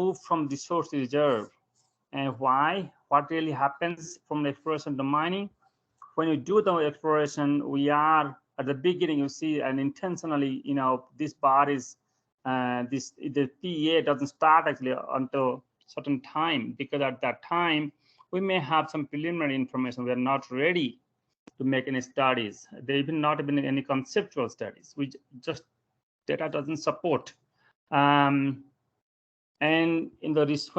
move from resource to reserve. And why? What really happens from exploration to mining? When you do the exploration, we are at the beginning, you see, and intentionally, this bar is the PEA doesn't start actually until certain time, because at that time we may have some preliminary information. We are not ready to make any studies. There have not been any conceptual studies, which just data doesn't support. And when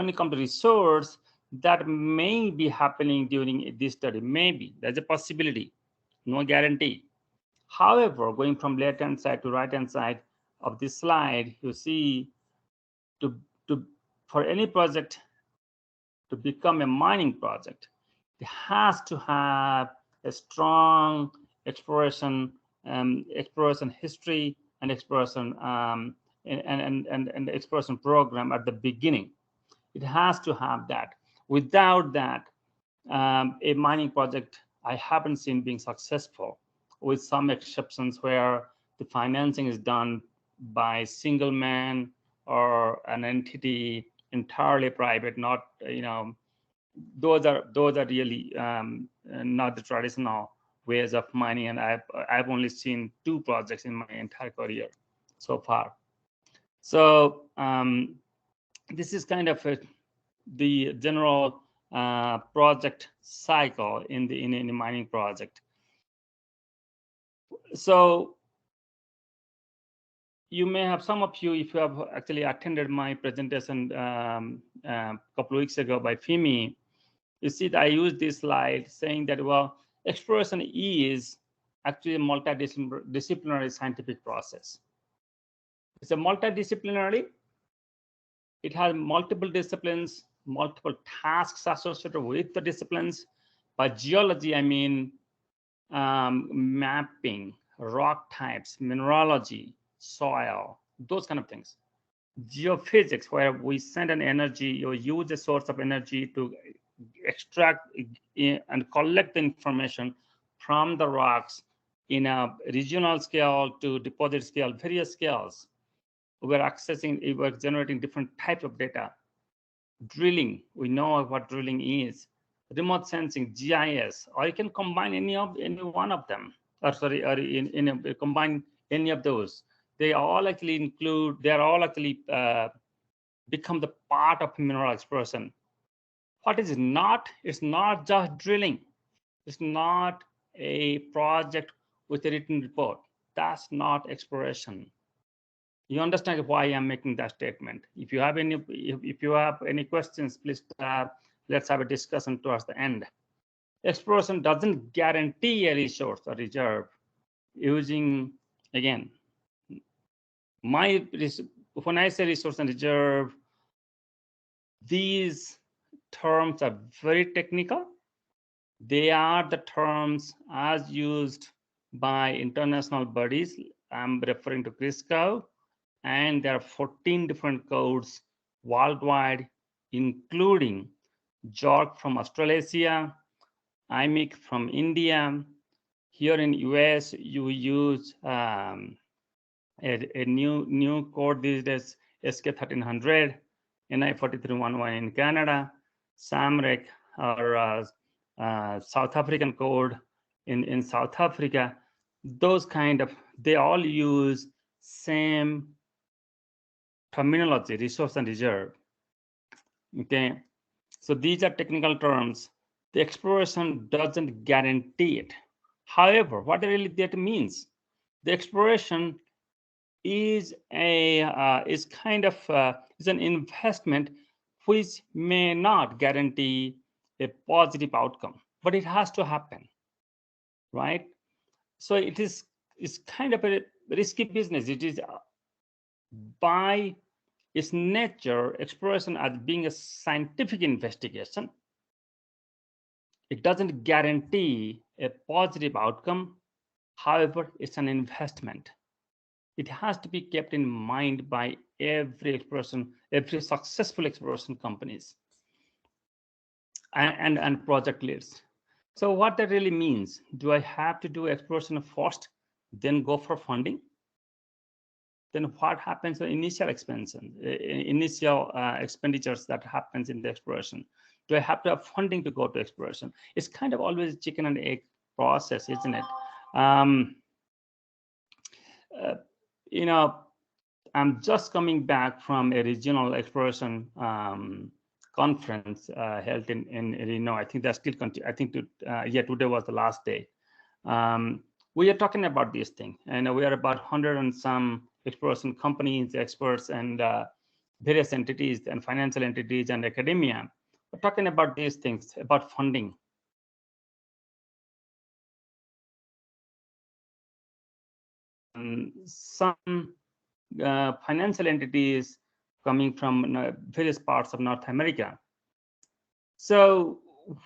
it comes to resource, that may be happening during this study. Maybe there's a possibility, no guarantee. However, going from left-hand side to right-hand side of this slide, you see, for any project to become a mining project, it has to have a strong exploration history and exploration and exploration program at the beginning. It has to have that. Without that, a mining project I haven't seen being successful, with some exceptions where the financing is done by single man or an entity entirely private. Not, those are really not the traditional ways of mining, and I've only seen 2 projects in my entire career so far. So this is kind of the general project cycle in the mining project. So you may have, some of you, if you have actually attended my presentation a couple of weeks ago by Fimi, you see that I used this slide saying that, well, exploration is actually a multidisciplinary scientific process. It's a multidisciplinary. It has multiple disciplines, multiple tasks associated with the disciplines. By geology, I mean mapping, rock types, mineralogy, soil, those kind of things. Geophysics, where we send an energy or use a source of energy to extract and collect the information from the rocks in a regional scale to deposit scale, various scales. We're generating different types of data. Drilling, we know what drilling is. Remote sensing, GIS, or you can combine any one of them, combine any of those. They all actually become the part of mineral exploration. What is not? It's not just drilling. It's not a project with a written report. That's not exploration. You understand why I'm making that statement. If you have any questions, please let's have a discussion towards the end. Exploration doesn't guarantee a resource or reserve. Using, again, when I say resource and reserve, these terms are very technical. They are the terms as used by international bodies. I'm referring to CRISCO, and there are 14 different codes worldwide, including JORC from Australasia, IMIC from India. Here in US, you use a new code these days, SK1300, NI 4311 in Canada, SAMREC, or South African code in South Africa. Those they all use same terminology, resource and reserve. Okay, so these are technical terms. The exploration doesn't guarantee it. However, what really that means, the exploration is an investment which may not guarantee a positive outcome, but it has to happen, right? So it's kind of a risky business. It is by its nature, exploration as being a scientific investigation, it doesn't guarantee a positive outcome. However, it's an investment. It has to be kept in mind by every successful exploration companies and project leads. So what that really means, do I have to do exploration first, then go for funding? then what happens to initial expenses, expenditures that happens in the exploration? Do I have to have funding to go to exploration? It's kind of always chicken and egg process, isn't it? You know, I'm just coming back from a regional exploration conference held in Illinois. I think that's still I think yeah, today was the last day. We are talking about this thing, and we are about 100 and some exploration companies, experts, and various entities and financial entities and academia. We're talking about these things, about funding. Some financial entities coming from various parts of North America. So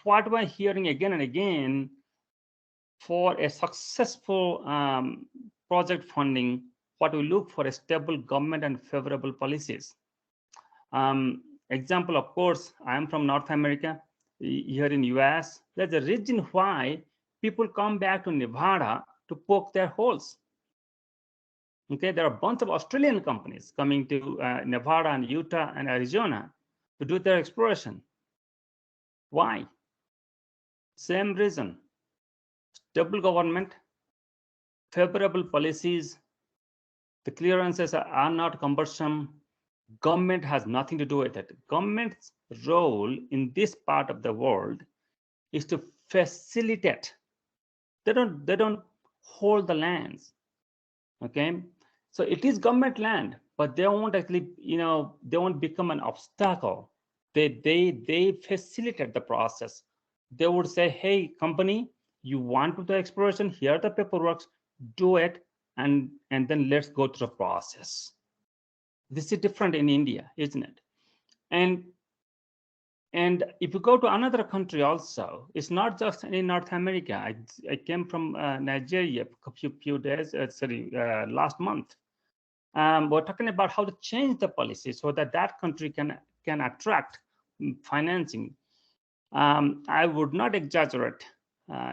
what we're hearing again and again, for a successful project funding, what we look for is stable government and favorable policies. Example, of course, I am from North America. Here in US, there's a reason why people come back to Nevada to poke their holes. Okay, there are a bunch of Australian companies coming to Nevada and Utah and Arizona to do their exploration. Why? Same reason. Stable government, favorable policies, the clearances are not cumbersome. Government has nothing to do with it. Government's role in this part of the world is to facilitate. They don't hold the lands. Okay, so it is government land, but they won't actually, they won't become an obstacle. They facilitate the process. They would say, hey, company, you want to do exploration, here are the paperwork, do it, and then let's go through the process. This is different in India, isn't it? And if you go to another country also, it's not just in North America. I came from Nigeria a few days, last month. We're talking about how to change the policy so that country can attract financing. I would not exaggerate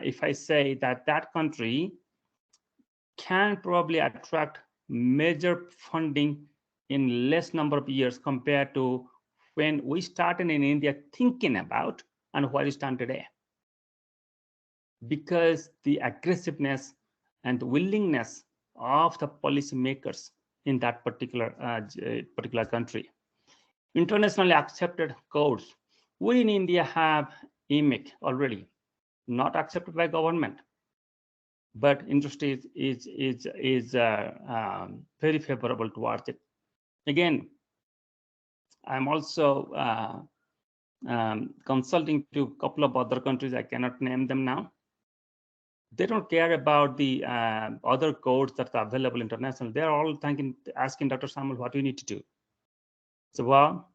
if I say that country can probably attract major funding in less number of years compared to when we started in India thinking about and where we stand today. Because the aggressiveness and willingness of the policymakers in that particular country. Internationally accepted codes. We in India have EMIC already, not accepted by government, but industry is very favorable towards it. Again, I'm also consulting to a couple of other countries. I cannot name them now. They don't care about the other codes that are available internationally. They're all asking Dr. Samal, what do you need to do? So, well,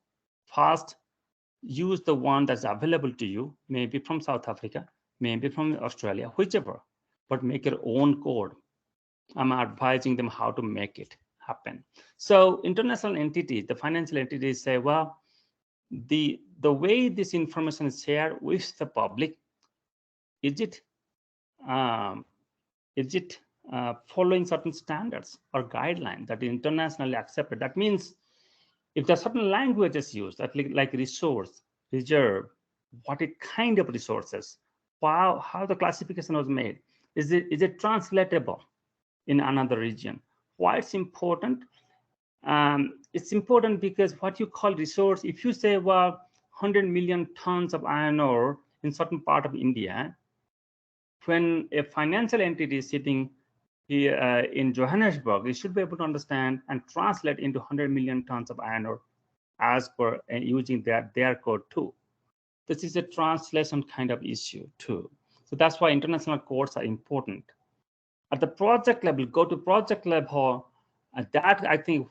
first, use the one that's available to you, maybe from South Africa, maybe from Australia, whichever, but make your own code. I'm advising them how to make it happen. So international entities, the financial entities say, well, the way this information is shared with the public, is it following certain standards or guidelines that are internationally accepted? That means if there are certain languages used, that like resource, reserve, what kind of resources, how the classification was made, is it translatable in another region? Why it's important? It's important because what you call resource, if you say, well, 100 million tons of iron ore in certain part of India, when a financial entity is sitting here in Johannesburg, it should be able to understand and translate into 100 million tons of iron ore as per using their code too. This is a translation kind of issue too. So that's why international codes are important. At the project level, go to project level, that I think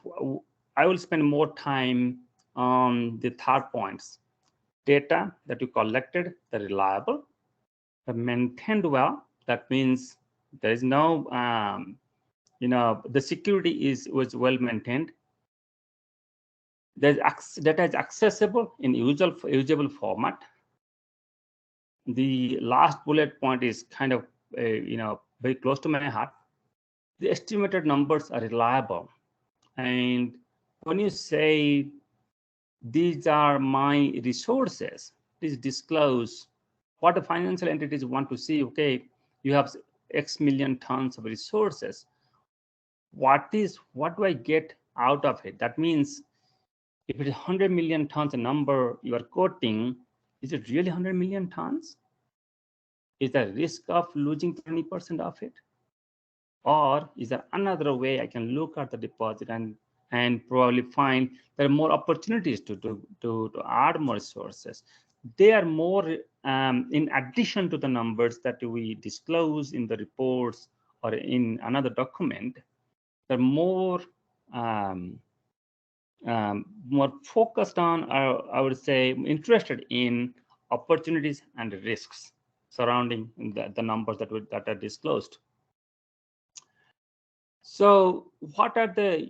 I will spend more time on the third points. Data that you collected, they're reliable, they're maintained well. That means there is no, the security was well maintained. Data is accessible in usable format. The last bullet point is kind of, very close to my heart. The estimated numbers are reliable. And when you say these are my resources, please disclose what the financial entities want to see. Okay, you have X million tons of resources. What do I get out of it? That means if it is 100 million tons, a number you are quoting, is it really 100 million tons? Is there a risk of losing 20% of it? Or is there another way I can look at the deposit and probably find there are more opportunities to add more resources? They are more in addition to the numbers that we disclose in the reports or in another document. They're more more focused on, I would say, interested in opportunities and risks surrounding the numbers that are disclosed. So what are the,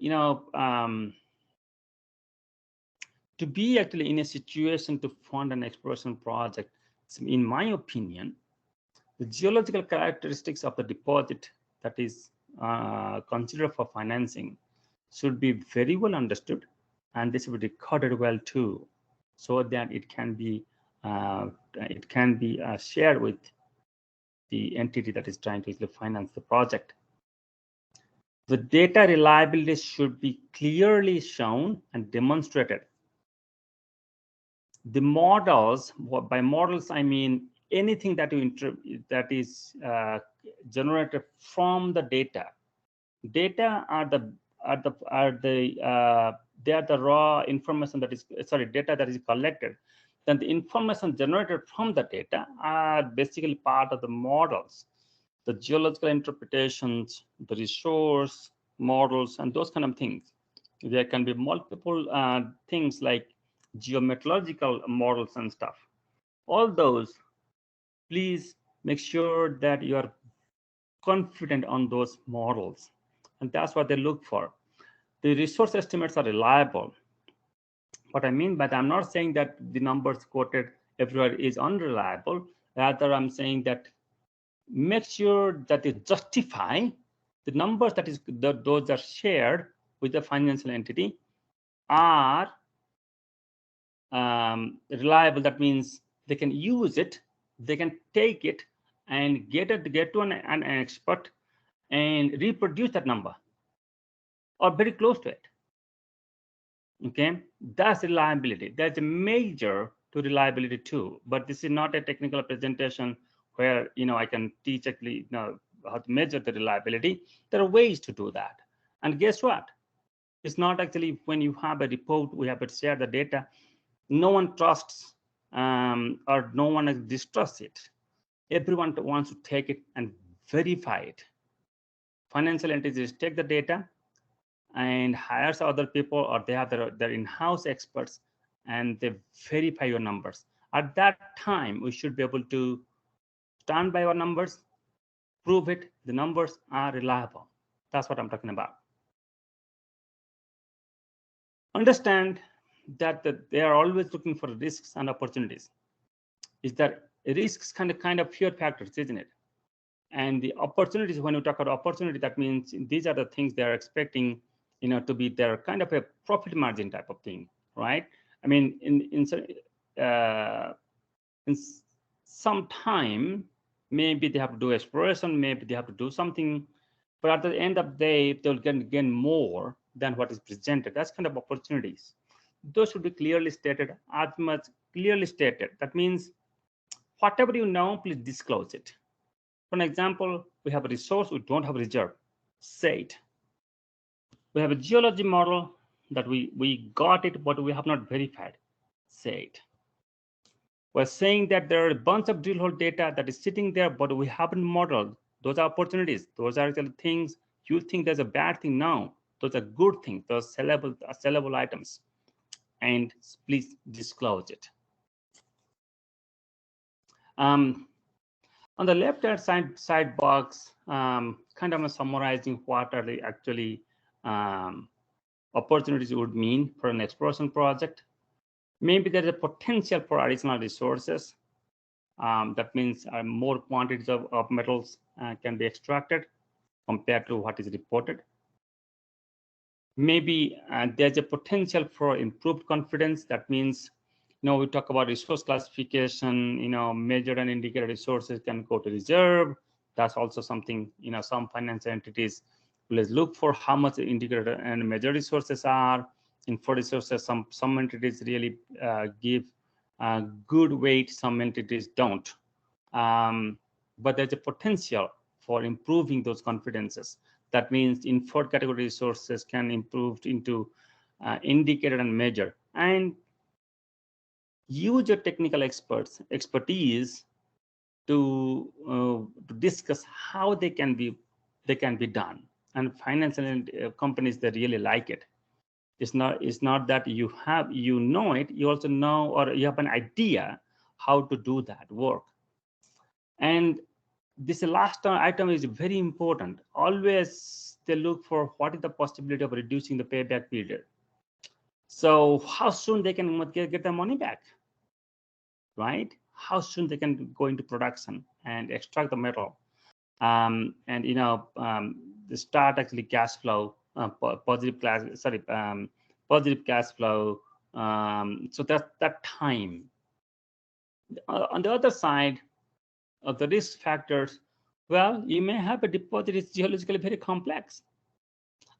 to be actually in a situation to fund an exploration project, in my opinion, the geological characteristics of the deposit that is considered for financing should be very well understood, and this will be recorded well too, so that it can be shared with the entity that is trying to finance the project. The data reliability should be clearly shown and demonstrated. The models, by models I mean anything that is generated from the data. Data are they are the raw information that is data that is collected. Then the information generated from the data are basically part of the models, the geological interpretations, the resource models, and those kind of things. There can be multiple things like geometrological models and stuff. All those, please make sure that you are confident on those models, and that's what they look for. The resource estimates are reliable. What I mean by that, I'm not saying that the numbers quoted everywhere is unreliable. Rather, I'm saying that make sure that they justify the numbers those are shared with the financial entity are reliable. That means they can use it, they can take it and get to an expert and reproduce that number or very close to it. Okay, that's reliability. That's a measure to reliability too. But this is not a technical presentation where I can teach actually how to measure the reliability. There are ways to do that. And guess what? It's not actually when you have a report, we have to share the data. No one trusts or no one distrusts it. Everyone wants to take it and verify it. Financial entities take the data and hires other people, or they have their in-house experts, and they verify your numbers. At that time, we should be able to stand by our numbers, prove it, the numbers are reliable. That's what I'm talking about. Understand that they are always looking for risks and opportunities. Is that risks kind of fear factors, isn't it? And the opportunities, when we talk about opportunity, that means these are the things they are expecting, to be their kind of a profit margin type of thing, right? I mean, in some time, maybe they have to do exploration, maybe they have to do something, but at the end of the day, they'll gain more than what is presented. That's kind of opportunities. Those should be clearly stated, as much clearly stated. That means whatever you know, please disclose it. For an example, we have a resource, we don't have a reserve. Say it. We have a geology model that we got it, but we have not verified. Say it. We're saying that there are a bunch of drill hole data that is sitting there, but we haven't modeled. Those are opportunities. Those are the things you think there's a bad thing now. Those are good things. Those sellable items. And please disclose it. On the left-hand side box, kind of summarizing what are the actually opportunities would mean for an exploration project. Maybe there's a potential for additional resources. That means more quantities of metals can be extracted compared to what is reported. maybe there's a potential for improved confidence. That means, we talk about resource classification, measured and indicated resources can go to reserve. That's also something, some financial entities will look for how much indicated and measured resources are. In for resources, some entities really give good weight, some entities don't. But there's a potential for improving those confidences. That means inferred category resources can improve into indicated and measured, and use your technical expertise to discuss how they can be done. And financial companies, they really like it. It's not that you know it, you also know, or you have an idea how to do that work. And this last item is very important. Always they look for what is the possibility of reducing the payback period. So how soon they can get their money back, right? How soon they can go into production and extract the metal, and the start actually cash flow, positive cash flow. So that's that time. On the other side of the risk factors, well, you may have a deposit is geologically very complex.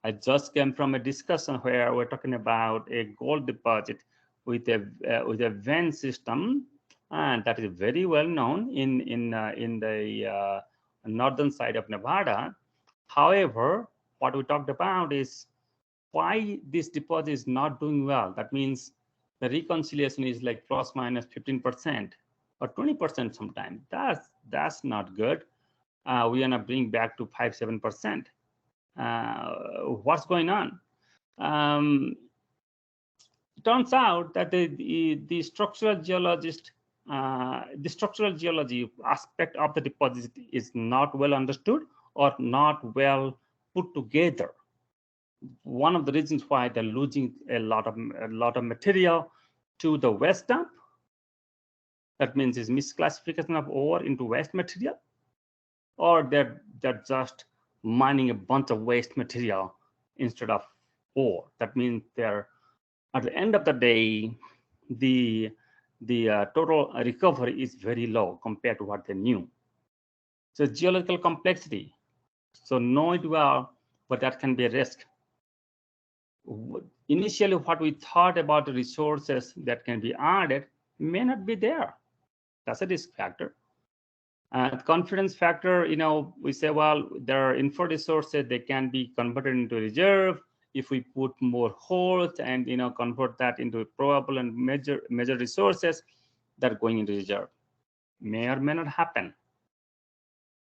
I just came from a discussion where we're talking about a gold deposit with a vein system, and that is very well known in the northern side of Nevada. However, what we talked about is why this deposit is not doing well. That means the reconciliation is like plus minus 15% or 20% sometimes. That's not good. We want to bring back to 5-7%. What's going on? It turns out that the structural geologist, the structural geology aspect of the deposit is not well understood or not well put together. One of the reasons why they're losing a lot of material to the waste dump. That means is misclassification of ore into waste material, or they're just mining a bunch of waste material instead of ore. That means they're, at the end of the day, the total recovery is very low compared to what they knew. So geological complexity. So know it well, but that can be a risk. Initially, what we thought about the resources that can be added may not be there. That's a risk factor. Confidence factor, we say, well, there are inferred resources, they can be converted into reserve if we put more holes and convert that into probable and measured resources that are going into reserve. May or may not happen.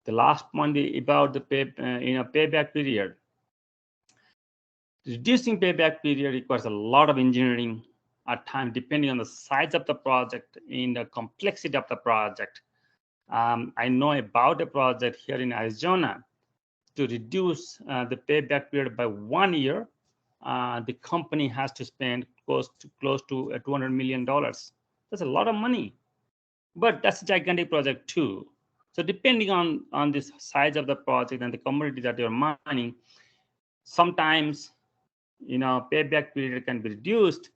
The last point about the payback period. Reducing payback period requires a lot of engineering at times, depending on the size of the project and the complexity of the project. I know about a project here in Arizona. To reduce the payback period by 1 year, the company has to spend close to $200 million. That's a lot of money, but that's a gigantic project too. So depending on the size of the project and the commodity that you're mining, sometimes payback period can be reduced,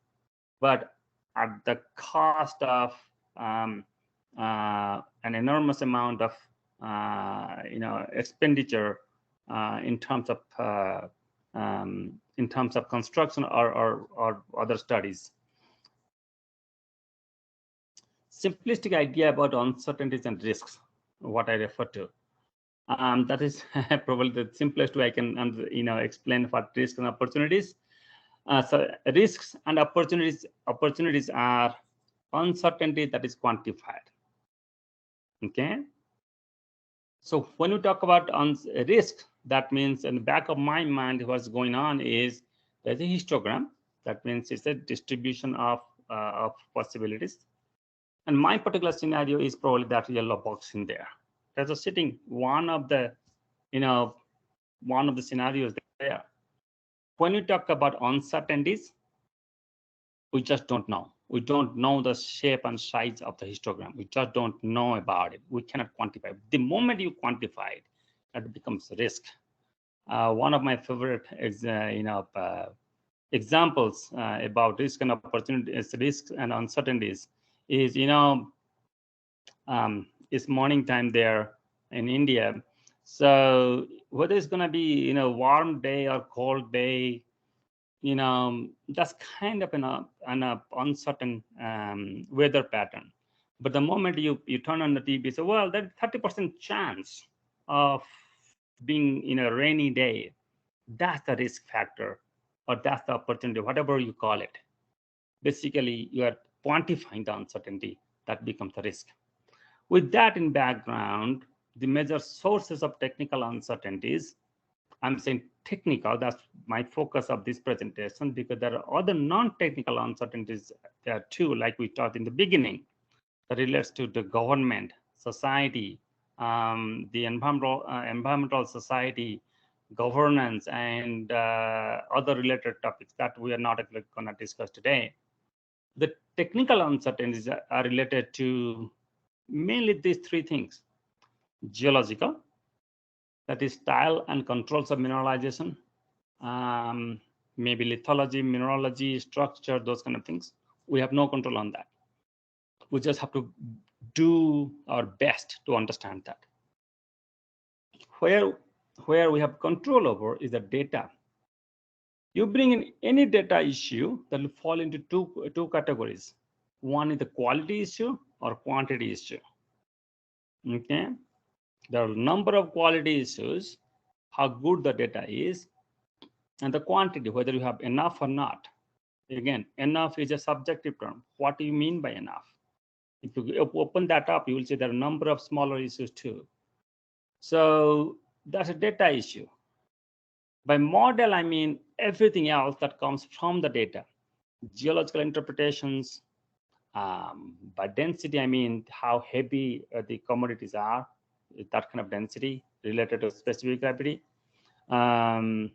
but at the cost of an enormous amount of expenditure in terms of construction or other studies. Simplistic idea about uncertainties and risks, what I refer to. That is probably the simplest way I can explain what risks and opportunities. So risks and opportunities are uncertainty that is quantified. Okay. So when we talk about risk, that means in the back of my mind, what's going on is there's a histogram. That means it's a distribution of possibilities. And my particular scenario is probably that yellow box in there. There's a sitting one of the scenarios there. When you talk about uncertainties, we just don't know. We don't know the shape and size of the histogram. We just don't know about it. We cannot quantify it. The moment you quantify it, that becomes risk. One of my favorite examples about risk and opportunities, risks and uncertainties is, it's morning time there in India. So whether it's going to be, warm day or cold day, that's kind of an uncertain weather pattern. But the moment you turn on the TV, say, well, there's 30% chance of being in a rainy day. That's the risk factor, or that's the opportunity, whatever you call it. Basically, you are quantifying the uncertainty that becomes the risk. With that in background, the major sources of technical uncertainties, I'm saying technical, that's my focus of this presentation, because there are other non-technical uncertainties there too, like we talked in the beginning, that relates to the government, society, the environmental society, governance, and other related topics that we are not going to discuss today. The technical uncertainties are related to mainly these three things: geological, that is style and controls of mineralization, maybe lithology, mineralogy, structure, those kind of things. We have no control on that. We just have to do our best to understand that. Where we have control over is the data. You bring in any data issue that will fall into two categories. One is the quality issue or quantity issue. Okay, there are a number of quality issues, how good the data is, and the quantity, whether you have enough or not. Again, enough is a subjective term. What do you mean by enough? If you open that up, you will see there are a number of smaller issues too. So that's a data issue. By model, I mean everything else that comes from the data. Geological interpretations. By density, I mean how heavy the commodities are, that kind of density related to specific gravity. So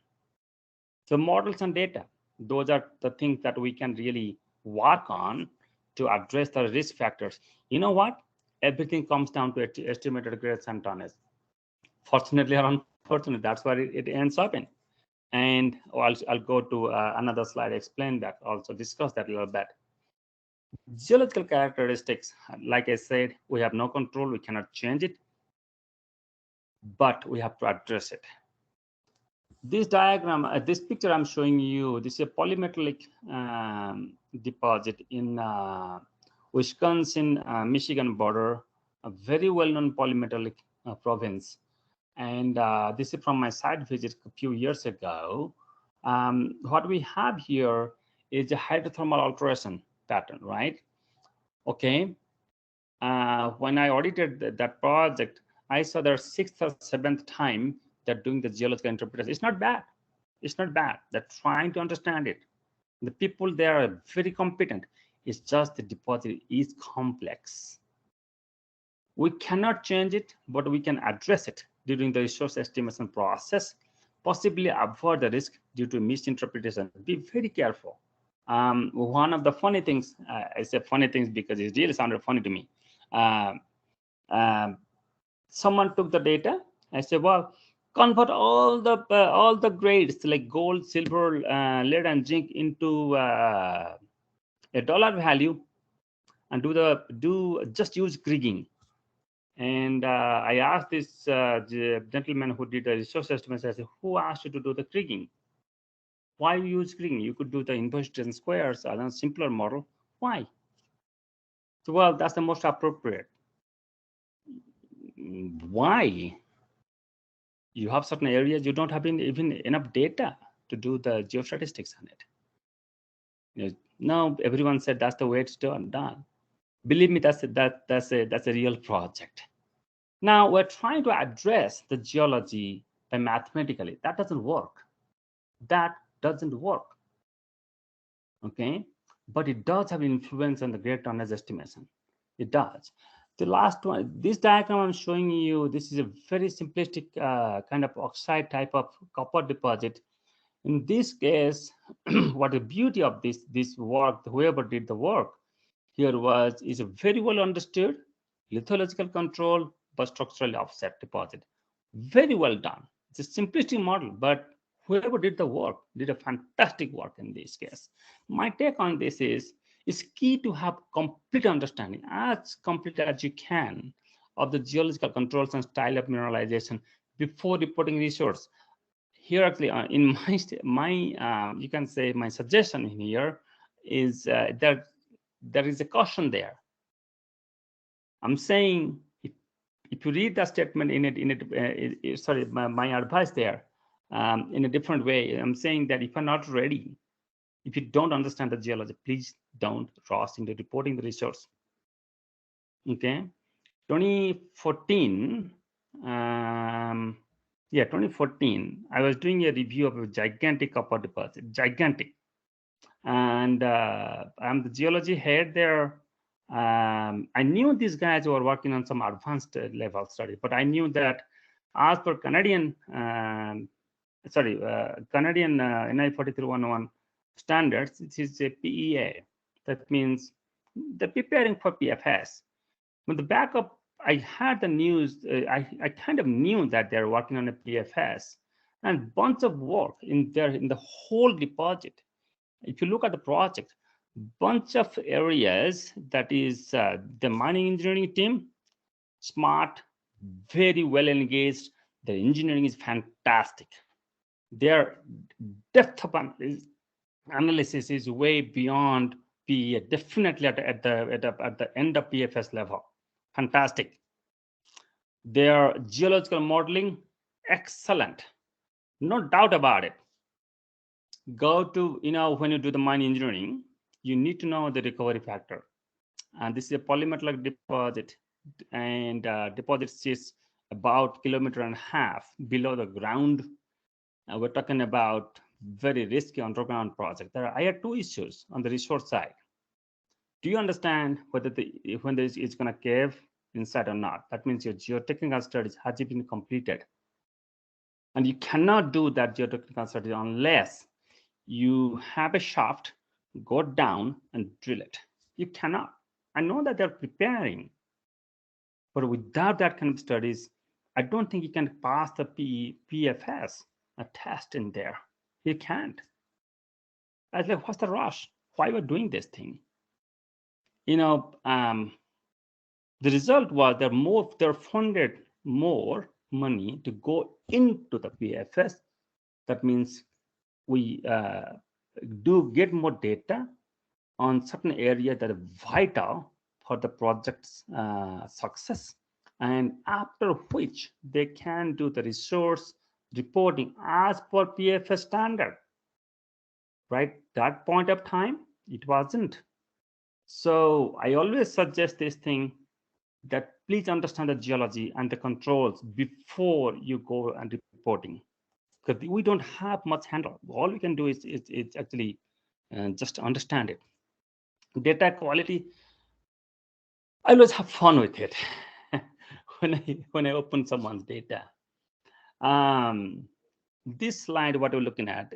models and data, those are the things that we can really work on to address the risk factors. You know what? Everything comes down to estimated grades and tonnage. Fortunately or unfortunately, that's where it ends up in. And I'll go to another slide, explain that, also discuss that a little bit. Geological characteristics, like I said, we have no control, we cannot change it, but we have to address it. This diagram, this picture I'm showing you, this is a polymetallic deposit in Wisconsin, Michigan border, a very well-known polymetallic province. And this is from my site visit a few years ago. What we have here is a hydrothermal alteration pattern, right? Okay. When I audited that project, I saw their 6th or 7th time they're doing the geological interpretation. It's not bad. It's not bad. They're trying to understand it. The people there are very competent. It's just the deposit is complex. We cannot change it, but we can address it during the resource estimation process, possibly avoid the risk due to misinterpretation. Be very careful. One of the funny things, I say funny things because it really sounded funny to me. Someone took the data. I said, well, convert all the grades like gold, silver, lead, and zinc into a dollar value, and just use kriging. And I asked this gentleman who did the resource estimate, I said, who asked you to do the kriging? Why you use kriging? You could do the inverse and squares, a simpler model. Why? So, well, that's the most appropriate. Why? You have certain areas you don't have even enough data to do the geostatistics on it. Now everyone said that's the way it's done. Believe me, that's a real project. Now we're trying to address the geology by mathematically. That doesn't work. That doesn't work. Okay, but it does have influence on the grade tonnage estimation. It does. The last one, this diagram I'm showing you, this is a very simplistic kind of oxide type of copper deposit. In this case, what the beauty of this work, whoever did the work here is a very well understood lithological control but structurally offset deposit. Very well done. It's a simplistic model, but whoever did the work did a fantastic work in this case. My take on this is it's key to have complete understanding, as complete as you can, of the geological controls and style of mineralization before reporting resource. Here, actually, in my you can say my suggestion in here is that there is a caution there. I'm saying if you read the statement sorry, my advice there in a different way, I'm saying that if you're not ready, if you don't understand the geology, please don't rush into reporting the resource. Okay, 2014, 2014, I was doing a review of a gigantic copper deposit, gigantic, and I'm the geology head there. I knew these guys were working on some advanced level study, but I knew that as per Canadian, Canadian NI 4311 standards, it is a PEA. That means they're preparing for PFS. When the backup, I had the news, I kind of knew that they're working on a PFS and bunch of work in the whole deposit. If you look at the project, bunch of areas that is the mining engineering team, smart, very well engaged. The engineering is fantastic. Their depth of analysis is way beyond PE, definitely at the end of PFS level. Fantastic. Their geological modeling, excellent. No doubt about it. Go to, when you do the mine engineering, you need to know the recovery factor. And this is a polymetallic deposit, and deposit sits about 1.5 kilometers below the ground. We're talking about very risky underground project. I had two issues on the resource side. Do you understand whether when it's going to cave inside or not? That means your geotechnical studies has been completed. And you cannot do that geotechnical study unless you have a shaft, go down and drill it. You cannot. I know that they're preparing, but without that kind of studies, I don't think you can pass the PFS, a test in there. You can't. I was like, what's the rush? Why we're doing this thing? The result was they're funded more money to go into the PFS. That means we do get more data on certain areas that are vital for the project's success, and after which they can do the resource reporting as per PFS standard. Right, that point of time, it wasn't. So I always suggest this thing, that please understand the geology and the controls before you go and reporting, because we don't have much handle. All we can do is actually just understand it. Data quality, I always have fun with it when I open someone's data. This slide, what we're looking at,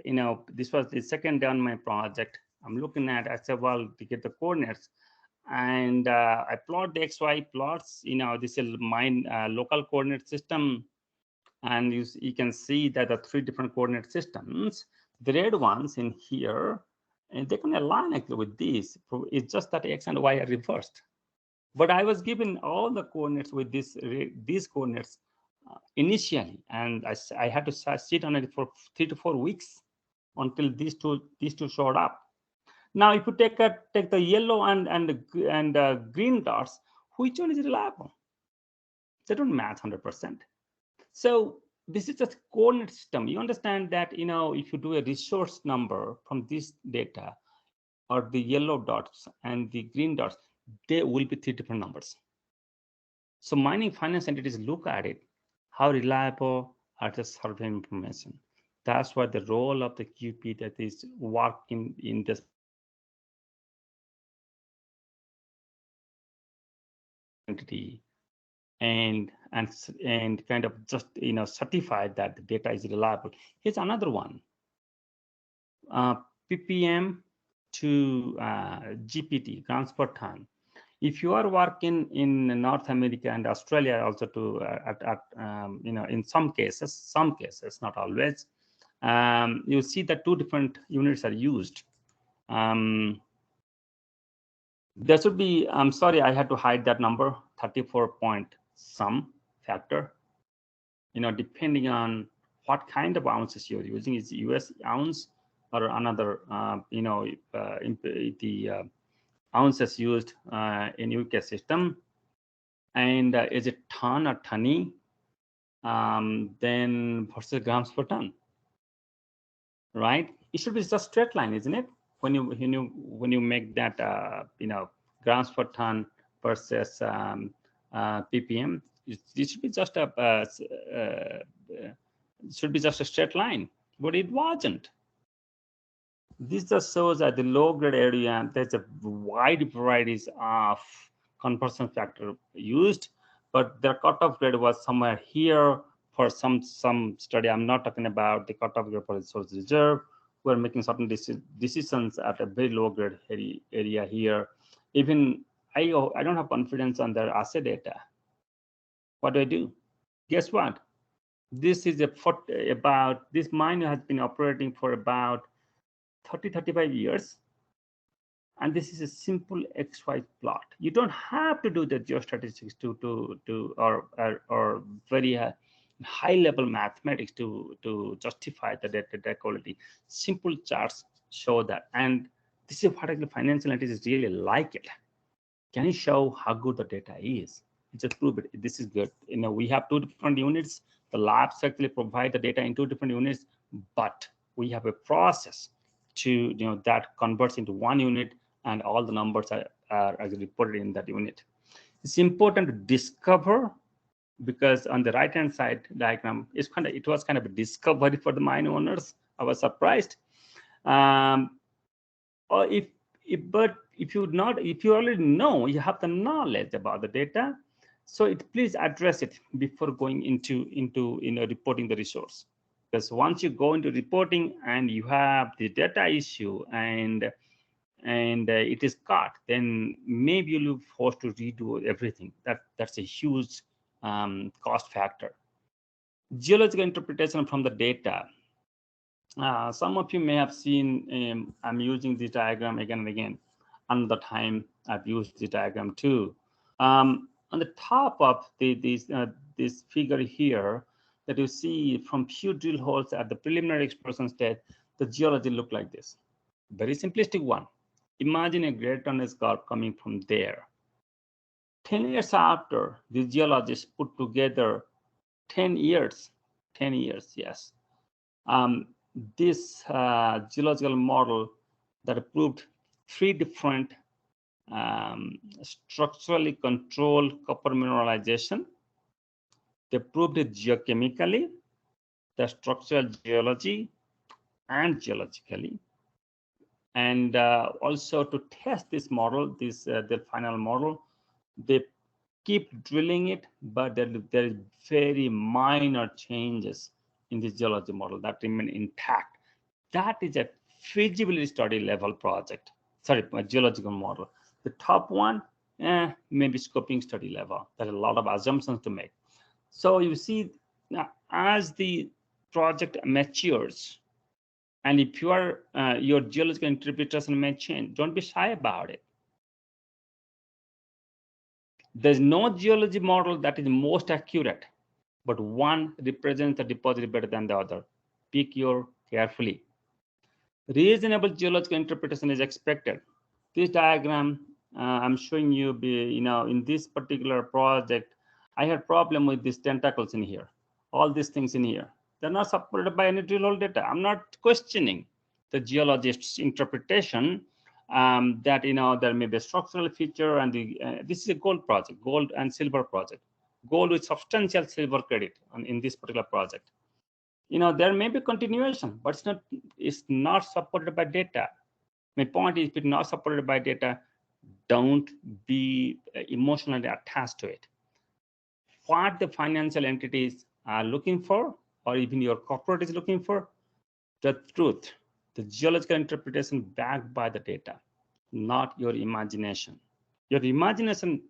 this was the second day on my project. I'm looking at, I said, well, to get the coordinates, and I plot the XY plots. This is my local coordinate system, and you can see that the 3 different coordinate systems. The red ones in here, and they can align actually with these. It's just that X and Y are reversed. But I was given all the coordinates with these coordinates initially, and I had to sit on it for 3 to 4 weeks until these two showed up. Now, if you take the yellow and green dots, which one is reliable? They don't match 100%. So this is just coordinate system. You understand that if you do a resource number from this data, or the yellow dots and the green dots, they will be 3 different numbers. So mining finance entities look at it. How reliable are the survey information? That's what the role of the QP that is working in this entity, and kind of just certify that the data is reliable. Here's another one. PPM to GPT, grams per ton. If you are working in North America and Australia also, in some cases, not always, you see that two different units are used. There should be, I'm sorry, I had to hide that number, 34 point some factor. Depending on what kind of ounces you're using, is US ounce or another, the ounces used in UK system, and is it ton or tonne, then versus grams per ton, right? It should be just straight line, isn't it? When you make that grams per ton versus ppm, it should be just a straight line, but it wasn't. This just shows that the low grade area, there's a wide varieties of conversion factor used, but their cutoff grade was somewhere here for some study. I'm not talking about the cutoff grade for resource reserve. We're making certain decisions at a very low grade area here. Even I don't have confidence on their assay data. What do? Guess what? This is this mine has been operating for about 30-35 years, and this is a simple XY plot. You don't have to do the geostatistics or very high level mathematics to justify the data quality. Simple charts show that, and this is what financial analytics really like it. Can you show how good the data is? Just prove it. This is good. We have two different units. The labs actually provide the data in two different units, but we have a process to that converts into one unit, and all the numbers are actually reported in that unit. It's important to discover, because on the right hand side diagram it was kind of a discovery for the mine owners. I was surprised. Or if you already know, you have the knowledge about the data, so please address it before going into reporting the resource. Because once you go into reporting and you have the data issue and it is caught, then maybe you'll be forced to redo everything. That's a huge cost factor. Geological interpretation from the data. Some of you may have seen, I'm using this diagram again and again. Another time I've used the diagram too. On the top of this figure here, that you see from few drill holes at the preliminary exploration stage, the geology looked like this. Very simplistic one. Imagine a great tonnage curve coming from there. 10 years after, the geologists put together 10 years, yes. This geological model that proved 3 different structurally controlled copper mineralization. They proved it geochemically, the structural geology, and geologically. And also to test this model, the final model, they keep drilling it, but there is very minor changes in the geology model that remain intact. That is a feasibility study level project. Sorry, a geological model. The top one, maybe scoping study level. There are a lot of assumptions to make. So you see, now as the project matures, and if your geological interpretation may change, don't be shy about it. There's no geology model that is most accurate, but one represents the deposit better than the other. Pick your carefully. Reasonable geological interpretation is expected. This diagram I'm showing you, in this particular project, I had problem with these tentacles in here. All these things in here, they're not supported by any drill hole data. I'm not questioning the geologist's interpretation that there may be a structural feature, and this is a gold project, gold and silver project, gold with substantial silver credit in this particular project. There may be continuation, but it's not supported by data. My point is, if it's not supported by data, don't be emotionally attached to it. What the financial entities are looking for, or even your corporate is looking for, the truth, the geological interpretation backed by the data, not your imagination. Your imagination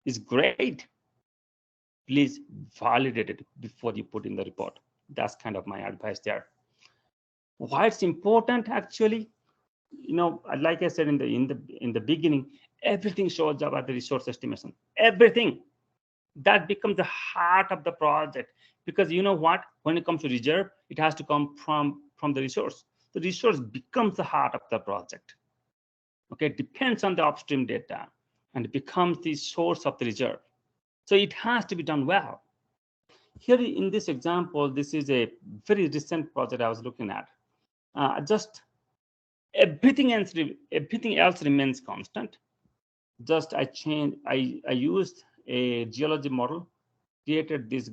is great. Please validate it before you put in the report. That's kind of my advice there. Why it's important, actually, like I said in the beginning, everything shows up at the resource estimation. Everything that becomes the heart of the project, because you know what? When it comes to reserve, it has to come from the resource. The resource becomes the heart of the project. Okay, it depends on the upstream data, and it becomes the source of the reserve. So it has to be done well. Here in this example, this is a very recent project I was looking at. Just everything else remains constant. Just I used a geology model, created this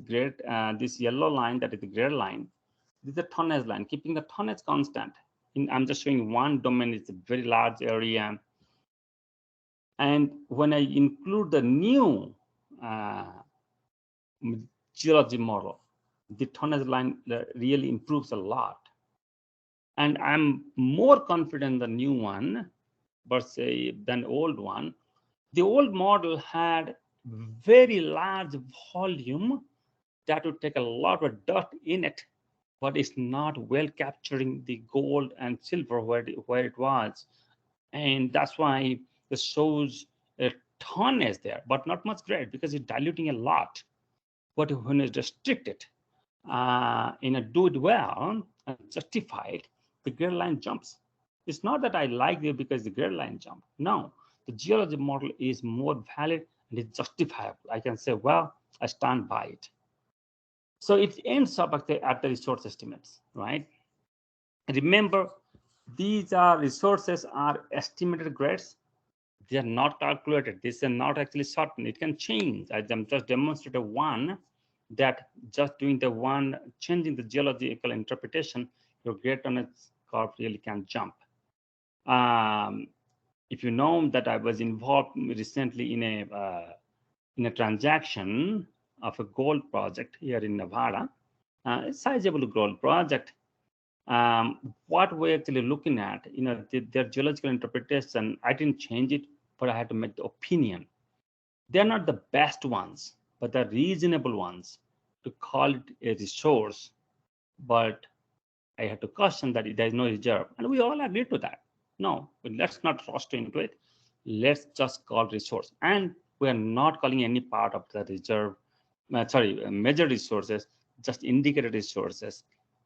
this yellow line, that is the grade line. This is the tonnage line, keeping the tonnage constant. I'm just showing one domain. It's a very large area. And when I include the new geology model, the tonnage line really improves a lot. And I'm more confident in the new one versus than old one. The old model had very large volume that would take a lot of dirt in it, but it's not well capturing the gold and silver where it was. And that's why it shows a tonnage there, but not much grade, because it's diluting a lot. But when it's restricted, do it well and justified, the grade line jumps. It's not that I like it because the grade line jumped. No, the geology model is more valid and it's justifiable. I can say, well, I stand by it. So it ends up at the resource estimates, right? Remember, these resources are estimated grades. They are not calculated. This is not actually certain. It can change. I just demonstrated one that just doing the one, changing the geological interpretation, your grade tonnage curve really can jump. If you know that I was involved recently in a transaction of a gold project here in Nevada, a sizable gold project. What we're actually looking at, their geological interpretation, I didn't change it, but I had to make the opinion. They're not the best ones, but they're reasonable ones to call it a resource. But I had to caution that there is no reserve, and we all agreed to that. No, let's not rush into it. Let's just call resource, and we are not calling any part of the reserve. Measured resources, just indicated resources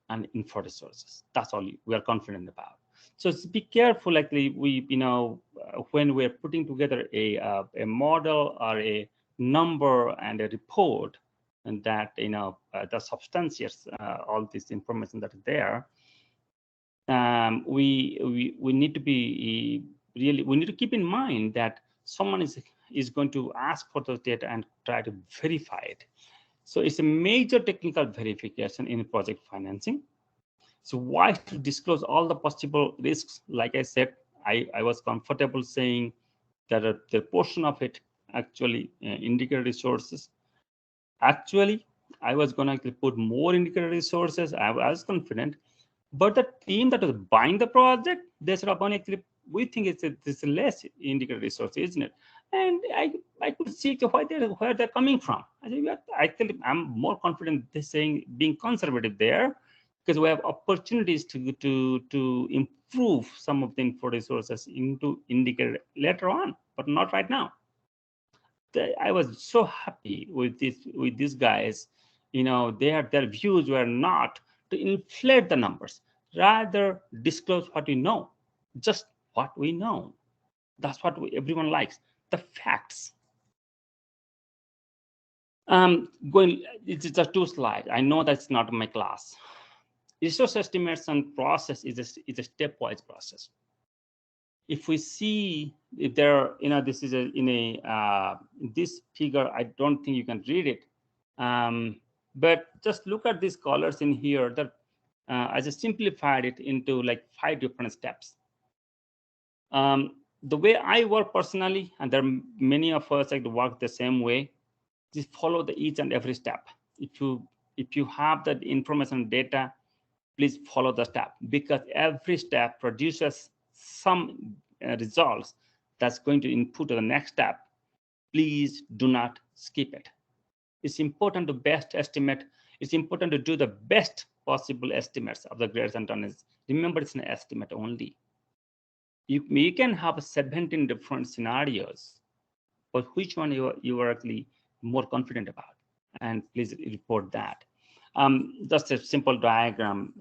and info resources. That's all we are confident about. So be careful, actually, when we're putting together a model or a number and a report, and that that substantiates all this information that is there. We need to be we need to keep in mind that someone is going to ask for those data and try to verify it. So it's a major technical verification in project financing. So why to disclose all the possible risks? Like I said, I was comfortable saying that the portion of it actually indicated resources. Actually, I was going to put more indicated resources. I was confident. But the team that was buying the project, they said, Abani, actually, we think it's less indicated resource, isn't it? And I could see where they're coming from. I said, yeah, actually, I'm more confident they're saying being conservative there, because we have opportunities to improve some of the info resources into indicated later on, but not right now. I was so happy with these guys. Their views were not to inflate the numbers, rather disclose what we know, just what we know. That's what everyone likes, the facts. It's just 2 slides. I know that's not my class. Resource estimation process is a stepwise process. If we see, if there, this is this figure, I don't think you can read it. But just look at these colors in here. That I just simplified it into like 5 different steps. The way I work personally, and there are many of us like to work the same way, just follow each and every step. If you have that information data, please follow the step, because every step produces some results that's going to input to the next step. Please do not skip it. It's important to best estimate. It's important to do the best possible estimates of the grades and tonnages Remember, it's an estimate only. You can have 17 different scenarios, but which one you are actually more confident about? And please report that. Just a simple diagram,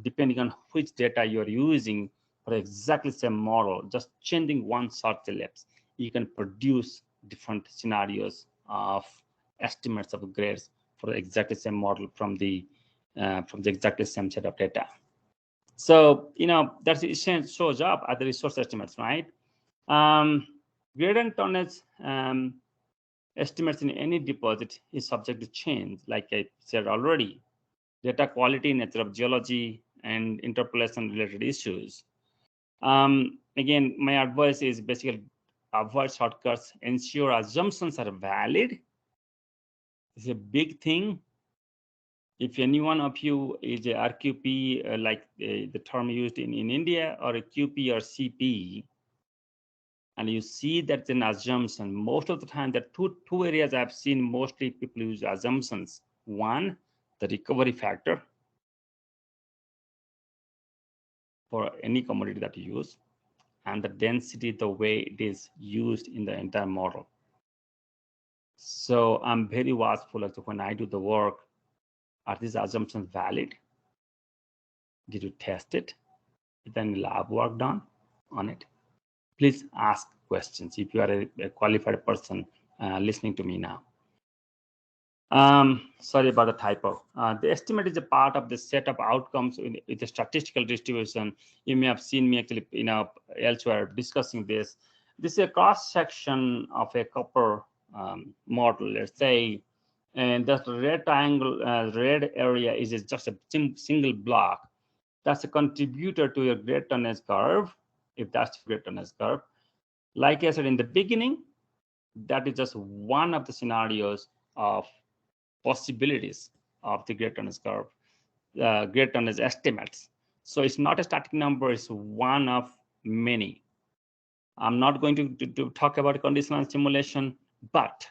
depending on which data you're using for exactly same model, just changing one sort ellipse, you can produce different scenarios of estimates of grades for the exactly same model from the exactly same set of data. So, that's it shows up at the resource estimates, right? Grade and tonnage estimates in any deposit is subject to change, like I said already. Data quality, nature of geology, and interpolation related issues. Again, my advice is basically avoid shortcuts, ensure assumptions are valid. It's a big thing. If any one of you is a RQP, like the term used in India, or a QP or CP, and you see that's an assumption, most of the time there are two areas I've seen mostly people use assumptions. One, the recovery factor for any commodity that you use, and the density, the way it is used in the entire model. So I'm very watchful as to when I do the work, are these assumptions valid? Did you test it? Is there any lab work done on it? Please ask questions if you are a qualified person listening to me now. Sorry about the typo. The estimate is a part of the set of outcomes with the statistical distribution. You may have seen me actually, elsewhere discussing this. This is a cross section of a copper model. Let's say, and that red triangle, red area is just a single block. That's a contributor to your grade tonnage curve, if that's your grade tonnage curve. Like I said in the beginning, that is just one of the scenarios of possibilities of the grade tonnage curve, grade tonnage estimates. So it's not a static number, it's one of many. I'm not going to talk about conditional simulation, but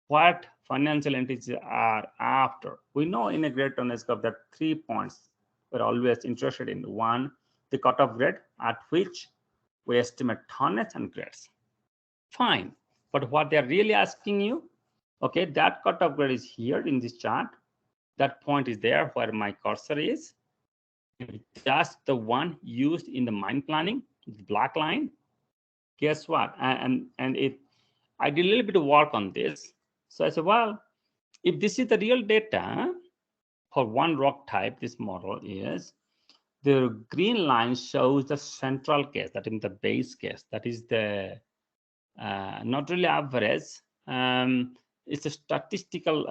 what financial entities are after. We know in a grade tonnage curve that 3 points we're always interested in. One, the cutoff grade at which we estimate tonnage and grades. Fine, but what they're really asking you, okay, that cutoff grade is here in this chart. That point is there where my cursor is. If that's the one used in the mine planning, the black line, guess what? And I did a little bit of work on this. So I said, well, if this is the real data for one rock type, this model is, the green line shows the central case, that is the base case. That is the not really average. It's a statistical,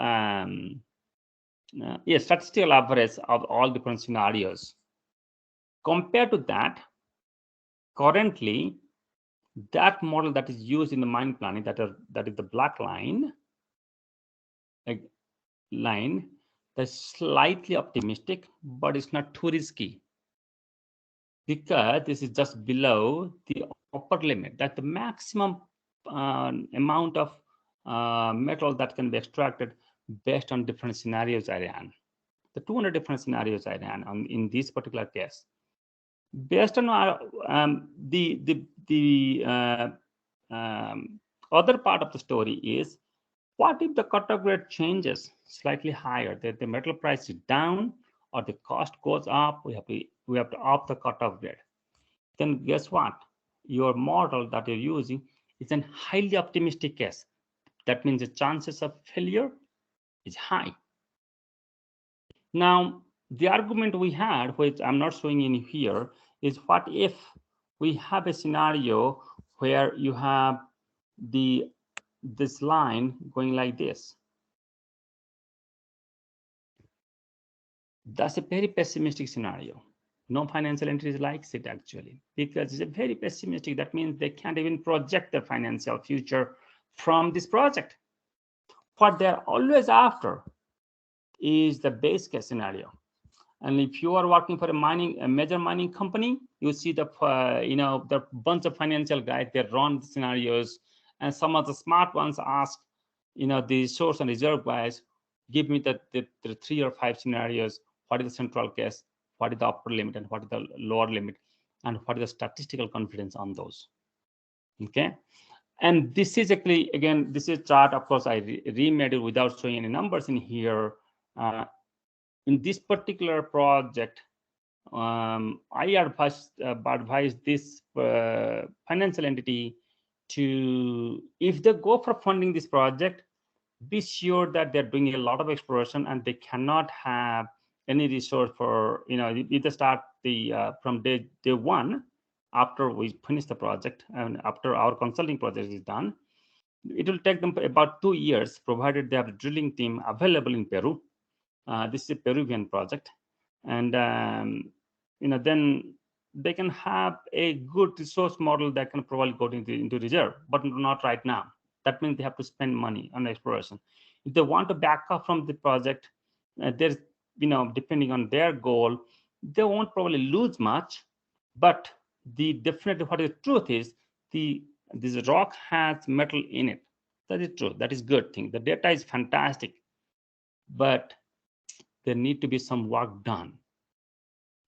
statistical average of all different scenarios. Compared to that, currently, that model that is used in the mine planning, that is the black line, that's slightly optimistic, but it's not too risky, because this is just below the upper limit. That's the maximum amount of metal that can be extracted based on different scenarios I ran. The 200 different scenarios I ran in this particular case. Based on our, other part of the story is, what if the cutoff grade changes slightly higher, that the metal price is down or the cost goes up, we have to up the cutoff grade. Then guess what? Your model that you're using is a highly optimistic case. That means the chances of failure is high. Now, the argument we had, which I'm not showing in here, is what if we have a scenario where you have this line going like this? That's a very pessimistic scenario. No financial entities likes it actually, because it's a very pessimistic. That means they can't even project their financial future from this project. What they're always after is the base case scenario. And if you are working for a major mining company, you see the bunch of financial guys, they run the scenarios, and some of the smart ones ask, the source and reserve guys, give me the 3 or 5 scenarios. What is the central case? what is the upper limit and what is the lower limit, and what is the statistical confidence on those. Okay, and this is actually, again, this is chart. Of course, I remade it without showing any numbers in here. In this particular project, I advise this financial entity to, if they go for funding this project, be sure that they're doing a lot of exploration and they cannot have any resource for, either start the from day one after we finish the project and after our consulting project is done. It will take them about 2 years, provided they have a drilling team available in Peru. This is a Peruvian project, and then they can have a good resource model that can probably go into reserve, but not right now. That means they have to spend money on exploration. If they want to back up from the project, there's, depending on their goal, they won't probably lose much. But definitely what the truth is, this rock has metal in it. That is true. That is good thing. The data is fantastic, but there need to be some work done.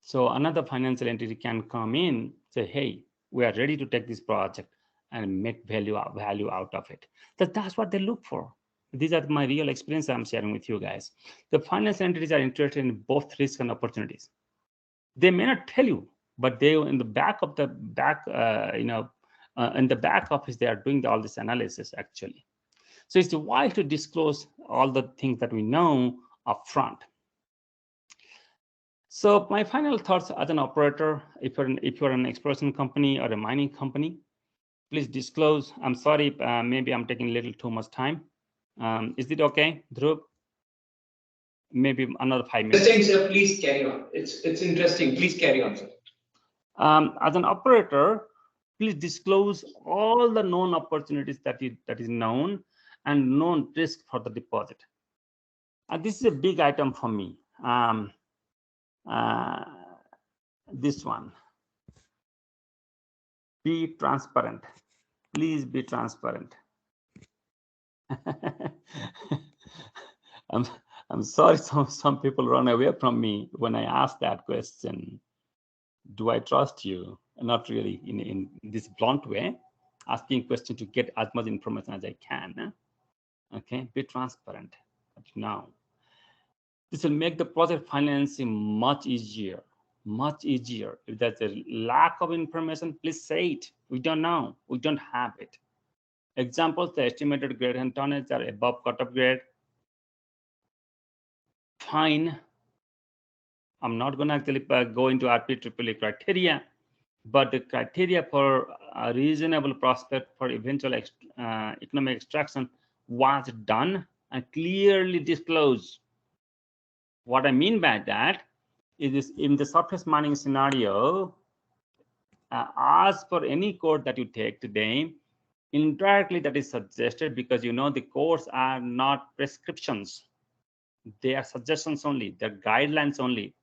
So another financial entity can come in, say, hey, we are ready to take this project and make value out of it. That's what they look for. These are my real experience I'm sharing with you guys. The financial entities are interested in both risk and opportunities. They may not tell you, but they, in the back office, they are doing all this analysis actually. So it's wise to disclose all the things that we know upfront. So my final thoughts as an operator, if you're an exploration company or a mining company, please disclose. I'm sorry, maybe I'm taking a little too much time. Is it okay, Dhruv? Maybe another 5 minutes. Interesting, sir. Please carry on. It's interesting. Please carry on, sir. As an operator, please disclose all the known opportunities that is known and known risk for the deposit. This is a big item for me. This one. Be transparent. Please be transparent. I'm sorry, some people run away from me when I ask that question. Do I trust you? Not really, in this blunt way, asking question to get as much information as I can. Okay, be transparent. Now, this will make the project financing much easier. Much easier. If there's a lack of information, please say it. We don't know. We don't have it. Examples: the estimated grade and tonnage are above cutoff grade. Fine. I'm not going to actually go into RPEEE criteria, but the criteria for a reasonable prospect for eventual economic extraction was done and clearly disclosed. What I mean by that is, in the surface mining scenario, as for any code that you take today, indirectly that is suggested, because the codes are not prescriptions. They are suggestions only, they're guidelines only.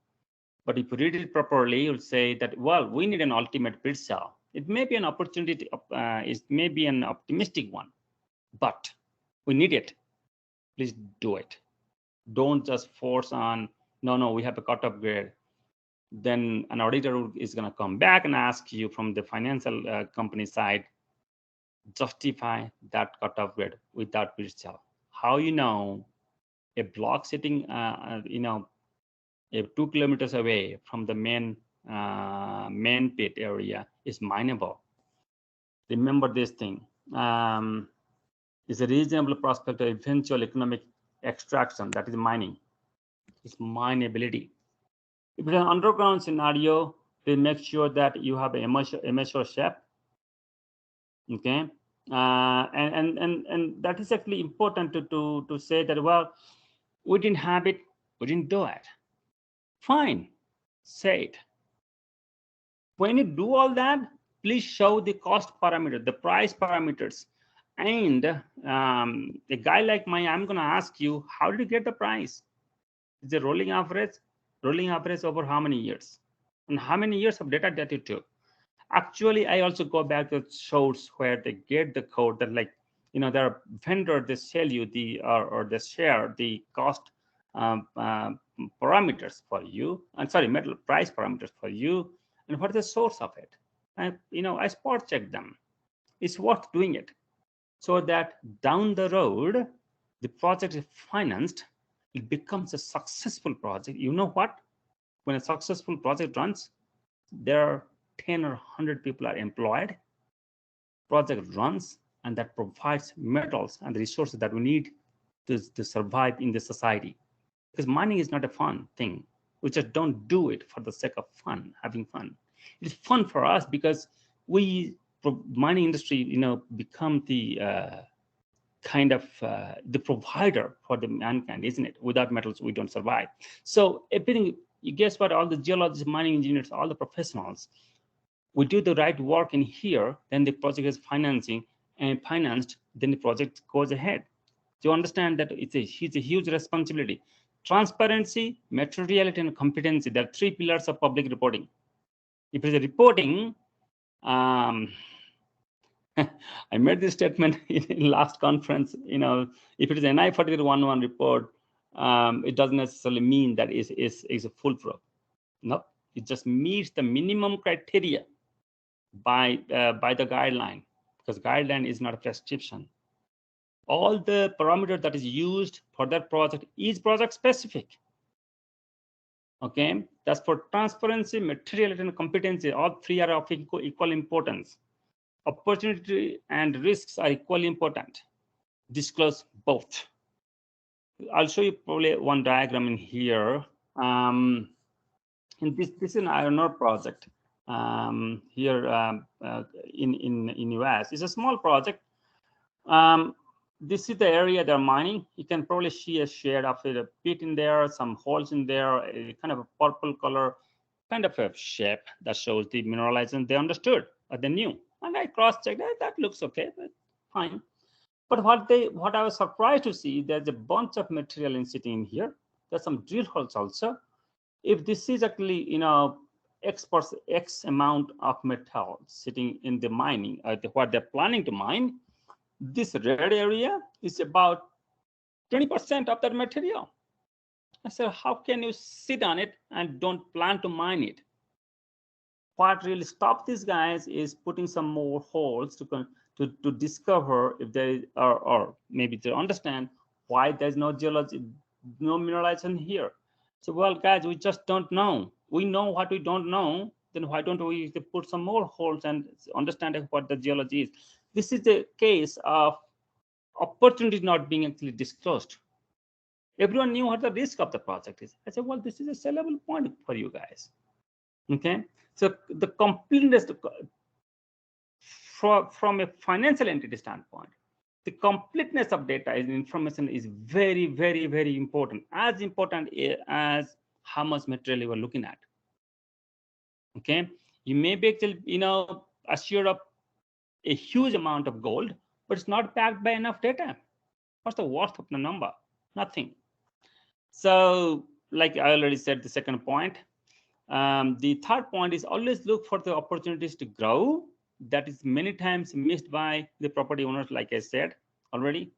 But if you read it properly, you'll say that, well, we need an ultimate bid cell. It may be an opportunity, it may be an optimistic one, but we need it. Please do it. Don't just force on, no, we have a cutoff grade. Then an auditor is going to come back and ask you from the financial company side, justify that cutoff grade with that bid cell. How a block sitting, 2 kilometers away from the main pit area is mineable? Remember this thing. Is a reasonable prospect of eventual economic extraction, that is mining. It's mineability. If it's an underground scenario, they make sure that you have a measure shape. Okay, and that is actually important to say that, well, we didn't have it, we didn't do it. Fine, say it. When you do all that, please show the cost parameter, the price parameters. And a guy like mine, I'm going to ask you, how did you get the price? Is it rolling average? Rolling average over how many years? And how many years of data that you took? Actually, I also go back to shows where they get the code that, like, there are vendors, they sell you or they share the cost parameters for you, and sorry, metal price parameters for you, and what is the source of it. And I spot check them. It's worth doing it, so that down the road, the project is financed, it becomes a successful project. You know what? When a successful project runs, there are 10 or 100 people are employed. Project runs, and that provides metals and the resources that we need to survive in the society. Because mining is not a fun thing. We just don't do it for the sake of fun, having fun. It's fun for us because mining industry, become the kind of the provider for the mankind, isn't it? Without metals, we don't survive. So everything, you guess what? All the geologists, mining engineers, all the professionals, we do the right work in here, then the project is financed, then the project goes ahead. So you understand that it's a huge responsibility. Transparency, materiality, and competency. There are 3 pillars of public reporting. If it is a reporting, I made this statement in last conference. If it is an NI 4311 report, it doesn't necessarily mean that is a foolproof. No, it just meets the minimum criteria by the guideline, because guideline is not a prescription. All the parameter that is used for that project is project specific. Okay, that's for transparency, materiality, and competency. All 3 are of equal importance. Opportunity and risks are equally important. Disclose both. I'll show you probably one diagram in here. In this is an iron ore project here in US. It's a small project. This is the area they're mining. You can probably see a shade of a pit in there, some holes in there, a kind of a purple color, kind of a shape that shows the mineralization. They understood, or they knew. And I cross-checked, that looks okay, but fine. But what I was surprised to see, there's a bunch of material sitting in here. There's some drill holes also. If this is actually, X amount of metal sitting in the mining, what they're planning to mine, this red area is about 20% of that material. I said, how can you sit on it and don't plan to mine it? What really stopped these guys is putting some more holes to discover if there is, or maybe to understand why there's no geology, no mineralization here. So, well, guys, we just don't know. We know what we don't know. Then why don't we put some more holes and understand what the geology is? This is the case of opportunity not being actually disclosed. Everyone knew what the risk of the project is. I said, well, this is a sellable point for you guys. Okay, so the completeness from a financial entity standpoint, the completeness of data and information is very, very, very important. As important as how much material you are looking at. Okay, you may be actually, assured of a huge amount of gold, but it's not backed by enough data. What's the worth of the number? Nothing. So, like I already said, the second point. The third point is always look for the opportunities to grow. That is many times missed by the property owners, like I said already.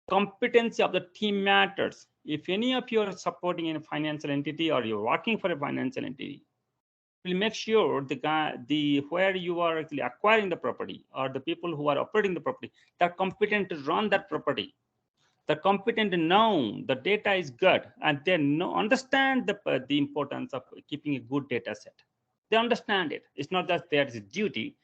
Competency of the team matters. If any of you are supporting a financial entity or you're working for a financial entity, will make sure where you are actually acquiring the property or the people who are operating the property, they're competent to run that property. They're competent to know the data is good, and they understand the importance of keeping a good data set. They understand it. It's not that there's a duty,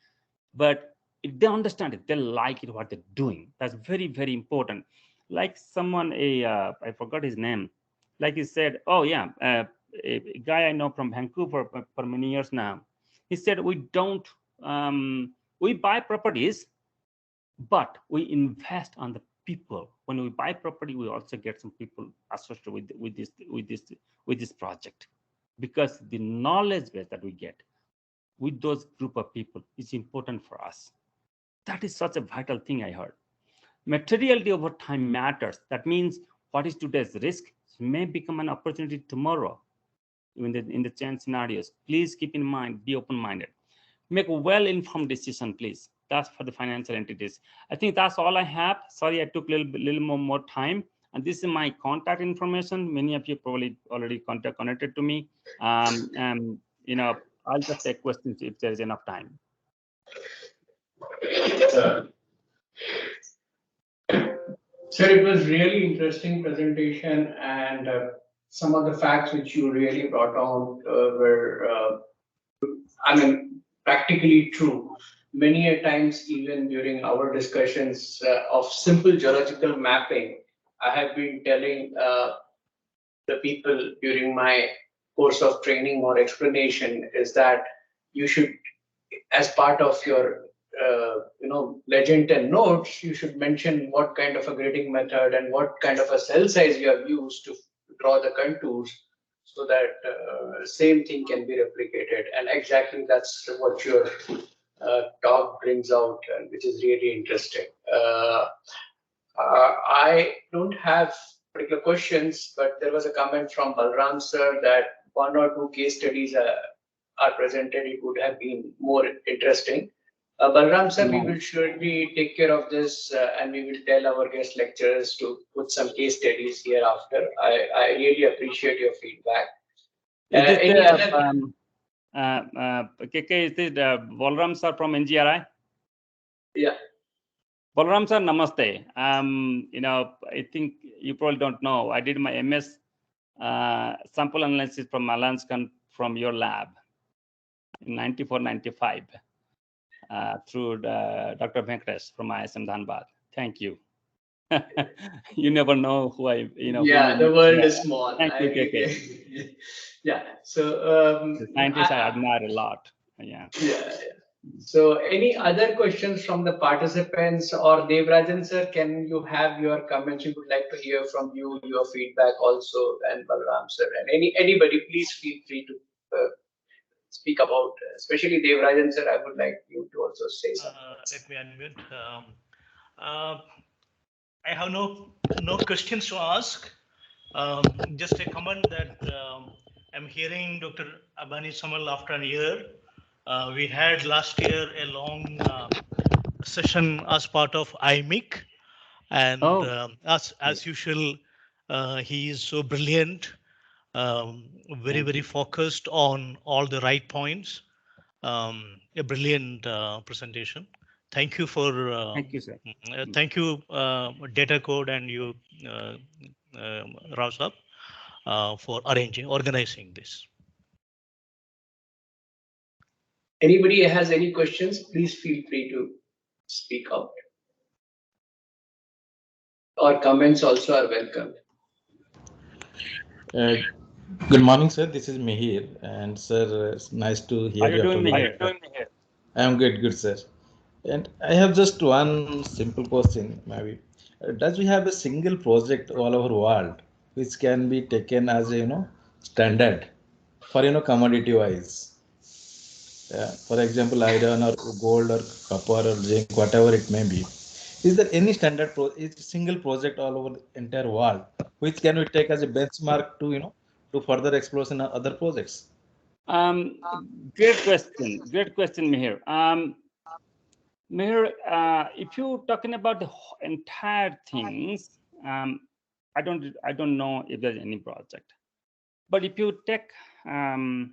but if they understand it, they like it, what they're doing. That's very, very important. Like someone, I forgot his name, like he said, oh yeah, a guy I know from Vancouver for many years now. He said, we buy properties, but we invest on the people. When we buy property, we also get some people associated with this project, because the knowledge base that we get with those group of people is important for us. That is such a vital thing I heard. Materiality over time matters. That means what is today's risk may become an opportunity tomorrow. In the change scenarios, please keep in mind, be open-minded. Make a well-informed decision, please. That's for the financial entities. I think that's all I have. Sorry, I took a little more time. And this is my contact information. Many of you probably already connected to me. You know, I'll just take questions if there is enough time. Sir, it was really interesting presentation, and some of the facts which you really brought out were, I mean, practically true. Many a times, even during our discussions of simple geological mapping, I have been telling the people during my course of training or explanation is that you should, as part of your legend and notes, you should mention what kind of a grading method and what kind of a cell size you have used to draw the contours, so that same thing can be replicated. And exactly that's what your talk brings out, and which is really interesting. I don't have particular questions, but there was a comment from Balram sir that one or two case studies are presented. It would have been more interesting. Balram sir, we will surely take care of this, and we will tell our guest lecturers to put some case studies hereafter. I really appreciate your feedback. KK, is it Balram sir from NGRI? Yeah. Balram sir, namaste. You know, I think you probably don't know, I did my MS sample analysis from Alanskan from your lab in 94-95 through Dr. Venkatesh from ISM Dhanbad. Thank you. You never know who I, you know. Yeah, the world is small. Thank you, KK. Yeah. So the scientists I admire a lot. Yeah. Yeah. So any other questions from the participants, or Devrajan sir, can you have your comments? We would like to hear from you, your feedback also, and Balram sir, and anybody, please feel free to speak about, especially Devrajan sir. I would like you to also say something. Let me unmute. I have no questions to ask. Just a comment that I'm hearing Dr. Abani Samal after a year. We had last year a long session as part of IMIC, and as usual, he is so brilliant, very focused on all the right points. A brilliant presentation. Thank you for thank you, sir. Thank you, Data Code, and you, Rao Sahab, for organizing this. Anybody has any questions, please feel free to speak out. Or comments also are welcome. Good morning, sir. This is Mihir, and sir, it's nice to hear you. How are you doing, Mihir? I am good, sir. And I have just one simple question, maybe. Does we have a single project all over world which can be taken as a standard for commodity wise? For example, iron or gold or copper or zinc, whatever it may be. Is there any standard single project all over the entire world which can we take as a benchmark to to further exploration of other projects? Great question, Mihir. Mihir, if you're talking about the entire things, I don't know if there's any project. But if you take, for an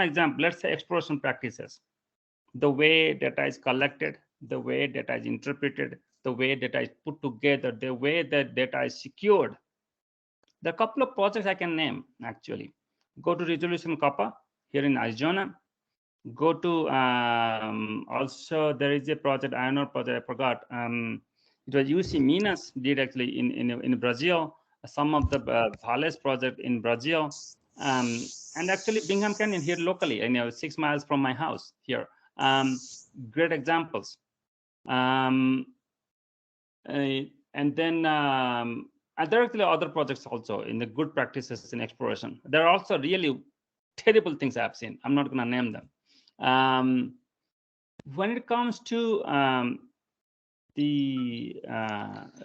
example, let's say exploration practices, the way data is collected, the way data is interpreted, the way data is put together, the way that data is secured. There are a couple of projects I can name, actually. Go to Resolution Copper here in Arizona. Go to, also there is a project, Iron Ore project, I forgot. It was UC Minas did actually in Brazil, some of the Vales project in Brazil. And actually Bingham Canyon here locally, 6 miles from my house here. Great examples. And then there are actually other projects also in the good practices in exploration. There are also really terrible things I've seen. I'm not going to name them. When it comes to the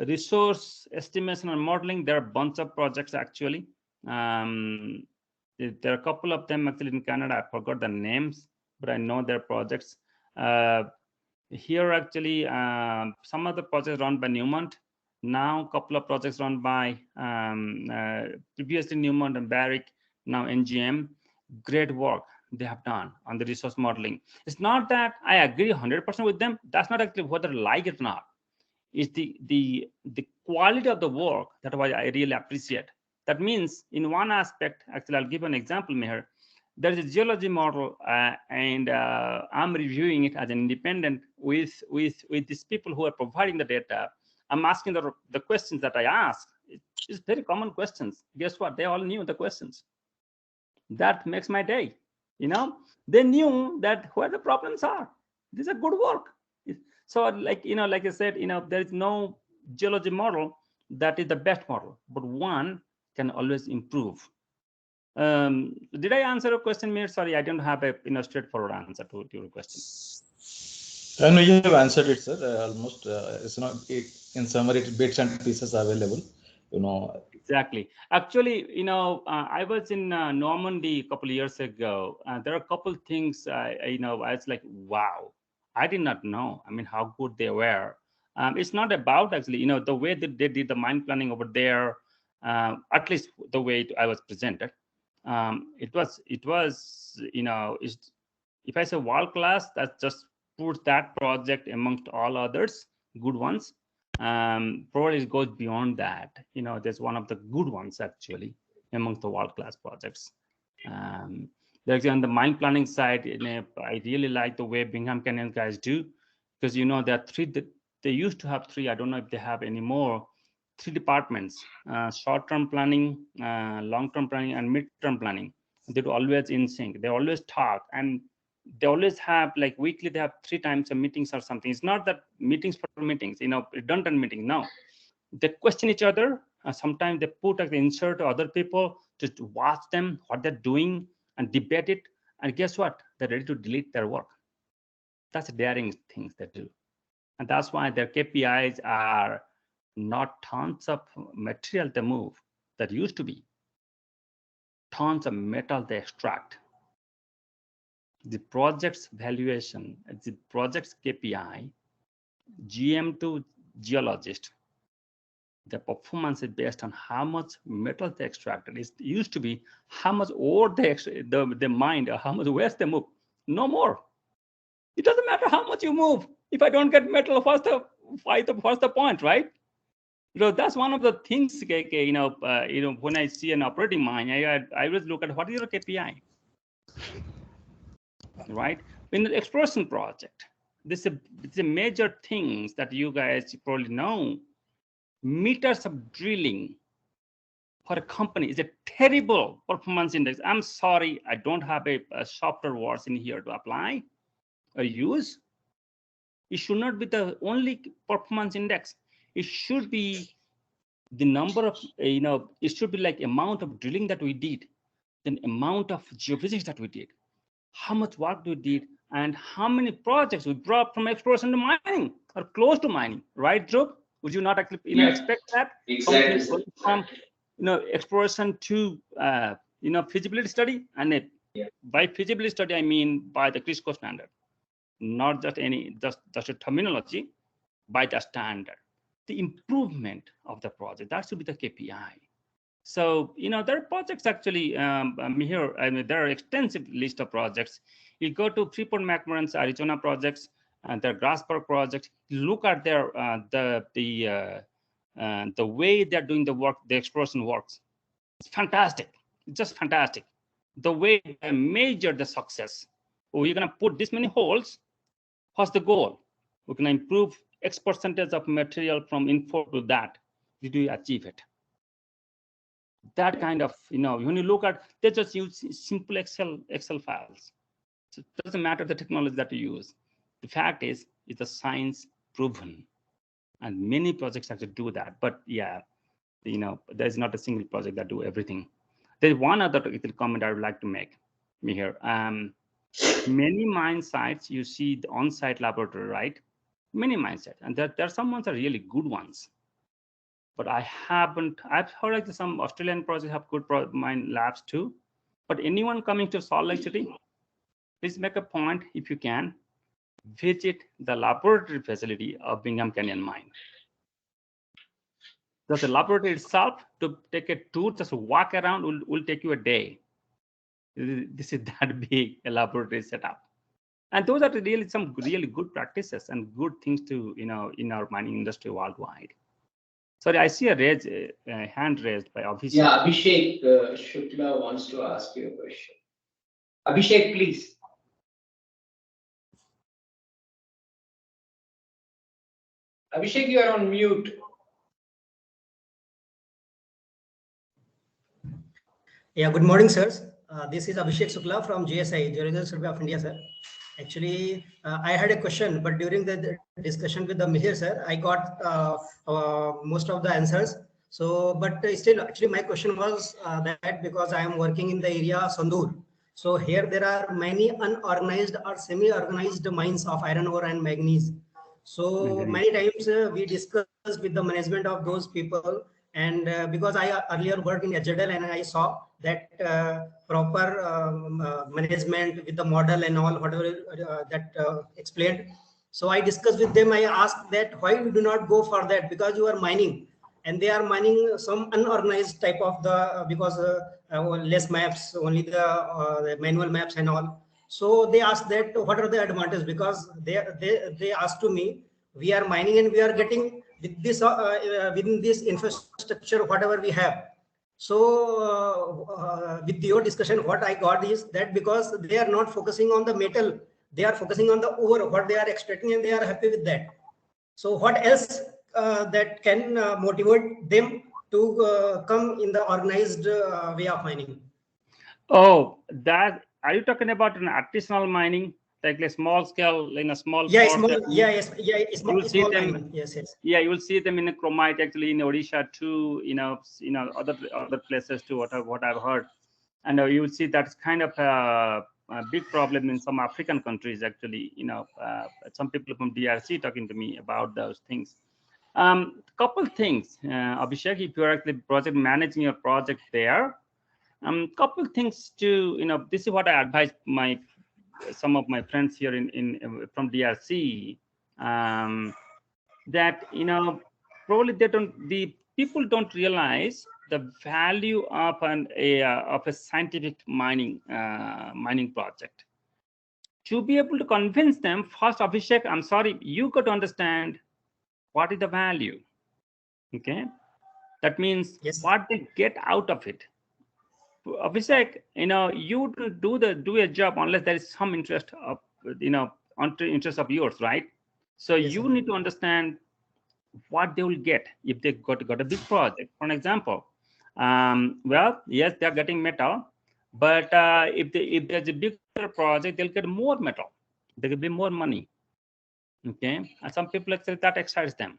resource estimation and modeling, there are a bunch of projects actually. There are a couple of them actually in Canada. I forgot the names, but I know their projects. Here actually, some of the projects run by Newmont. Now, a couple of projects run by previously Newmont and Barrick, now NGM. Great work they have done on the resource modeling. It's not that I agree 100% with them. That's not actually whether I like it or not. It's the quality of the work that I really appreciate. That means in one aspect, actually, I'll give an example here. There's a geology model, and I'm reviewing it as an independent with these people who are providing the data. I'm asking the questions that I ask. It's very common questions. Guess what? They all knew the questions. That makes my day. You know, they knew that where the problems are. These are good work. So, like like I said, there is no geology model that is the best model, but one can always improve. Did I answer your question, Mir? Sorry, I don't have a straightforward answer to your question. No, you have answered it, sir. Almost, it's not in summary, bits and pieces available. Exactly. Actually, I was in Normandy a couple of years ago. There are a couple of things I was like, wow, I did not know. I mean, how good they were. It's not about actually, the way that they did the mine planning over there. At least the way I was presented. It was, if I say world class, that just puts that project amongst all others, good ones. Probably it goes beyond that. There's one of the good ones actually amongst the world-class projects. There's on the mine planning side, I really like the way Bingham Canyon guys do, because there are three. They used to have three. I don't know if they have any more. 3 departments: short-term planning, long-term planning, and mid-term planning. They're always in sync. They always talk, and they always have, like, weekly. They have 3 times a meetings or something. It's not that meetings for meetings, redundant meetings. No, they question each other. Sometimes they put the insert to other people to watch them what they're doing and debate it. And guess what? They're ready to delete their work. That's daring things they do, and that's why their KPIs are not tons of material they move that used to be. Tons of metal they extract. The project's valuation, the project's KPI, GM to geologist, the performance is based on how much metal they extracted. It used to be how much ore they mined or how much waste they move. No more. It doesn't matter how much you move. If I don't get metal, what's the point, right? That's one of the things. When I see an operating mine, I always look at what is your KPI, right? In the exploration project, this is a major things that you guys probably know. Meters of drilling for a company is a terrible performance index. I'm sorry, I don't have a softer words in here to apply or use. It should not be the only performance index. It should be the number of, it should be like amount of drilling that we did, then amount of geophysics that we did, how much work we did, and how many projects we brought from exploration to mining or close to mining, right, Dhruv? Would you not actually expect that? Exactly. From exploration to feasibility study, and by feasibility study I mean by the Crisco standard, not just just a terminology, by the standard, the improvement of the project. That should be the KPI. So there are projects actually here. I mean, there are extensive list of projects. You go to Freeport-McMoRan's Arizona projects and their Grasberg project. Look at their the way they're doing the work, the exploration works. It's fantastic. It's just fantastic. The way they measure the success. Oh, you're gonna put this many holes. What's the goal? We're gonna improve X percentage of material from info to that. Did we achieve it? That kind of, when you look at, they just use simple Excel files. So it doesn't matter the technology that you use. The fact is, it's a science proven, and many projects actually do that. But yeah, there's not a single project that do everything. There's one other comment I would like to make here. Many mine sites, you see the on-site laboratory, right? Many mine sites, and there are some ones are really good ones. But I've heard like some Australian projects have good mine labs too. But anyone coming to Salt Lake City, please make a point, if you can, visit the laboratory facility of Bingham Canyon Mine. The laboratory itself, to take a tour, just walk around, will take you a day. This is that big a laboratory setup. And those are really some really good practices and good things to, in our mining industry worldwide. Sorry, I see a hand raised by Abhishek. Yeah, Abhishek Shukla wants to ask you a question. Abhishek, please. Abhishek, you are on mute. Yeah, good morning, sirs. This is Abhishek Shukla from GSI, Geological Survey of India, sir. Actually, I had a question, but during the discussion with the Mihir, sir, I got most of the answers. So, but still, actually, my question was that because I am working in the area Sandur, so here there are many unorganized or semi-organized mines of iron ore and manganese. So many times we discussed with the management of those people, and because I earlier worked in HZL and I saw that proper management with the model and all whatever that explained. So I discussed with them. I asked that why we do not go for that, because you are mining and they are mining some unorganized type of the because less maps, only the manual maps and all. So they asked that what are the advantages, because they asked to me, we are mining and we are getting with this within this infrastructure whatever we have. So with your discussion, what I got is that because they are not focusing on the metal, they are focusing on the ore, what they are extracting, and they are happy with that. So what else that can motivate them to come in the organized way of mining? Oh, that are you talking about an artisanal mining, like a small scale, in a small? Yeah, port small. that Yeah, yes, yeah, small, small them, mining. Yes, yes. Yeah, you will see them in a chromite actually in Odisha too. Other places too. What I've heard, and you will see that's kind of a big problem in some African countries actually. Some people from DRC talking to me about those things. Couple things, Abhishek, if you're actually project managing your project there, couple things to this is what I advise some of my friends here in from DRC, that probably the people don't realize the value of a scientific mining project. To be able to convince them, first, Abhishek, I'm sorry, you got to understand what is the value. Okay, that means Yes. what they get out of it. Abhishek, you do a job unless there is some interest of interest of yours, right? So Yes, you sir. need to understand what they will get if they got a big project. For an example, well, yes, they are getting metal, but if there's a bigger project, they'll get more metal. There will be more money. Okay, and some people actually that excites them.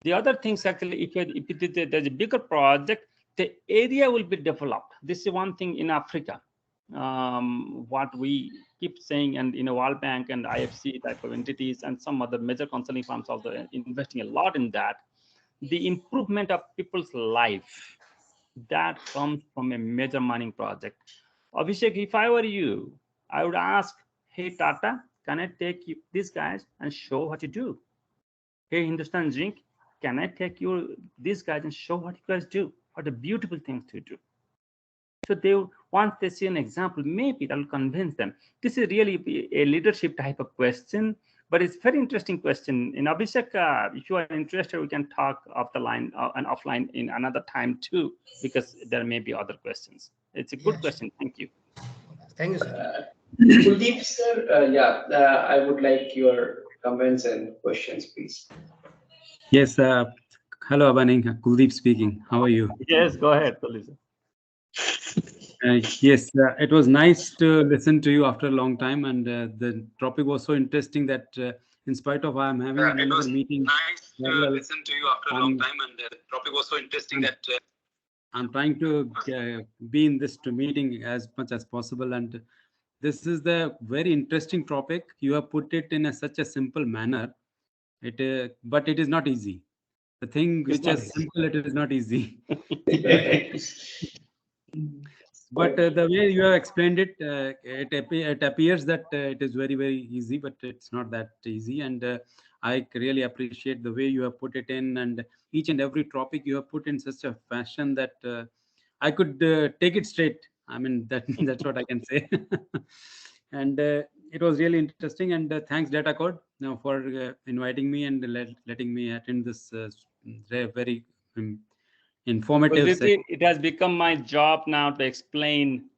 The other things actually, if there's a bigger project, the area will be developed. This is one thing in Africa. What we keep saying, and World Bank and IFC type of entities and some other major consulting firms also investing a lot in that. The improvement of people's life, that comes from a major mining project. Abhishek, if I were you, I would ask, hey Tata, can I take you these guys and show what you do? Hey Hindustan Zinc, can I take these guys and show what you guys do? What a beautiful thing to do. So once they see an example, maybe that will convince them. This is really a leadership type of question, but it's very interesting question. In Abhishek, if you are interested, we can talk off the line and offline in another time too, because there may be other questions. It's a good question. Thank you. Thank you, sir. Kuldeep sir, I would like your comments and questions, please. Yes. Hello, Abani. Kuldeep speaking. How are you? Yes, go ahead, Kuldeep. Yes, it was nice to listen to you after a long time, and the topic was so interesting that in spite of I am having another meeting, Nice to listen to you after a long time, and the topic was so interesting that I'm trying to be in this meeting as much as possible. And this is the very interesting topic. You have put it in such a simple manner. But it is not easy. The thing which is simple, it is not easy. But the way you have explained it, it appears that it is very, very easy, but it's not that easy. And I really appreciate the way you have put it in, and each and every topic you have put in such a fashion that I could take it straight. I mean, that's what I can say. And it was really interesting. And thanks, Data Code, for inviting me and letting me attend this very informative Well, session. it has become my job now to explain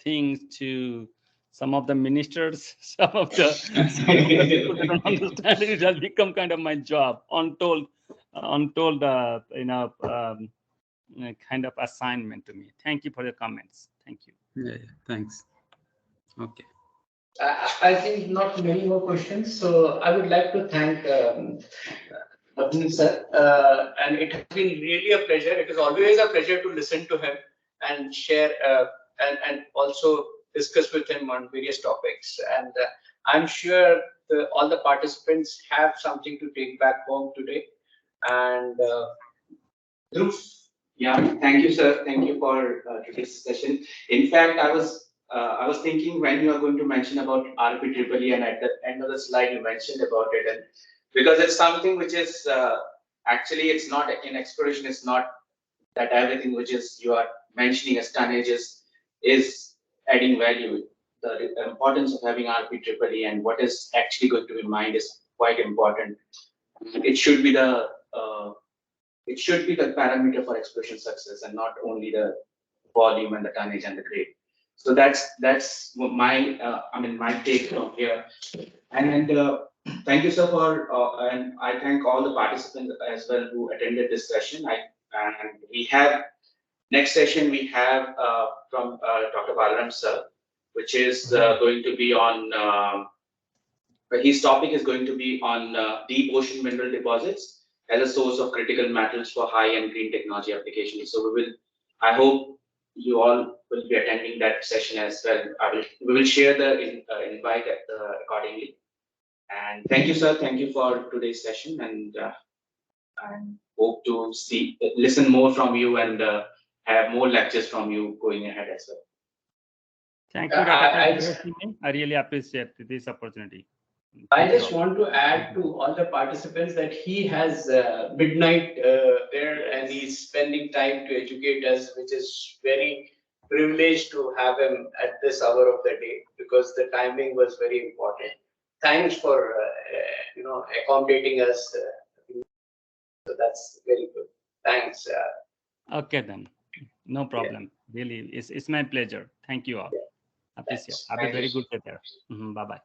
things to some of the ministers, some of the people that don't understand it. It has become kind of my job, untold kind of assignment to me. Thank you for your comments. Thank you. Yeah, thanks. Okay. I think not many more questions. So I would like to thank Abani sir, and it has been really a pleasure. It is always a pleasure to listen to him and share and also discuss with him on various topics. And I'm sure all the participants have something to take back home today. And Dhruv. Yeah, thank you, sir. Thank you for today's session. In fact, I was thinking when you are going to mention about RPEEE, and at the end of the slide you mentioned about it, and because it's something which is actually it's not in exploration. It's not that everything which is you are mentioning as tonnage is adding value. The importance of having RPEEE and what is actually going to be mined is quite important. It should be the parameter for exploration success and not only the volume and the tonnage and the grade. So that's my my take from here. And thank you, sir, for and I thank all the participants as well who attended this session. And we have next session we have from Dr. Balaram sir, which is going to be on his topic is going to be on deep ocean mineral deposits as a source of critical metals for high-end green technology applications. So I hope you all will be attending that session as well. We will share the invite accordingly. And thank you, sir. Thank you for today's session, and hope to listen more from you and have more lectures from you going ahead as well. Thank you, Dr. I really appreciate this opportunity. I just want to add to all the participants that he has midnight there, and he's spending time to educate us, which is very privileged to have him at this hour of the day, because the timing was very important. Thanks for accommodating us. So that's very good. Thanks. Okay then, no problem. Really, it's my pleasure. Thank you all. Yeah. Appreciate. Thanks. Have a very good day there. Bye bye.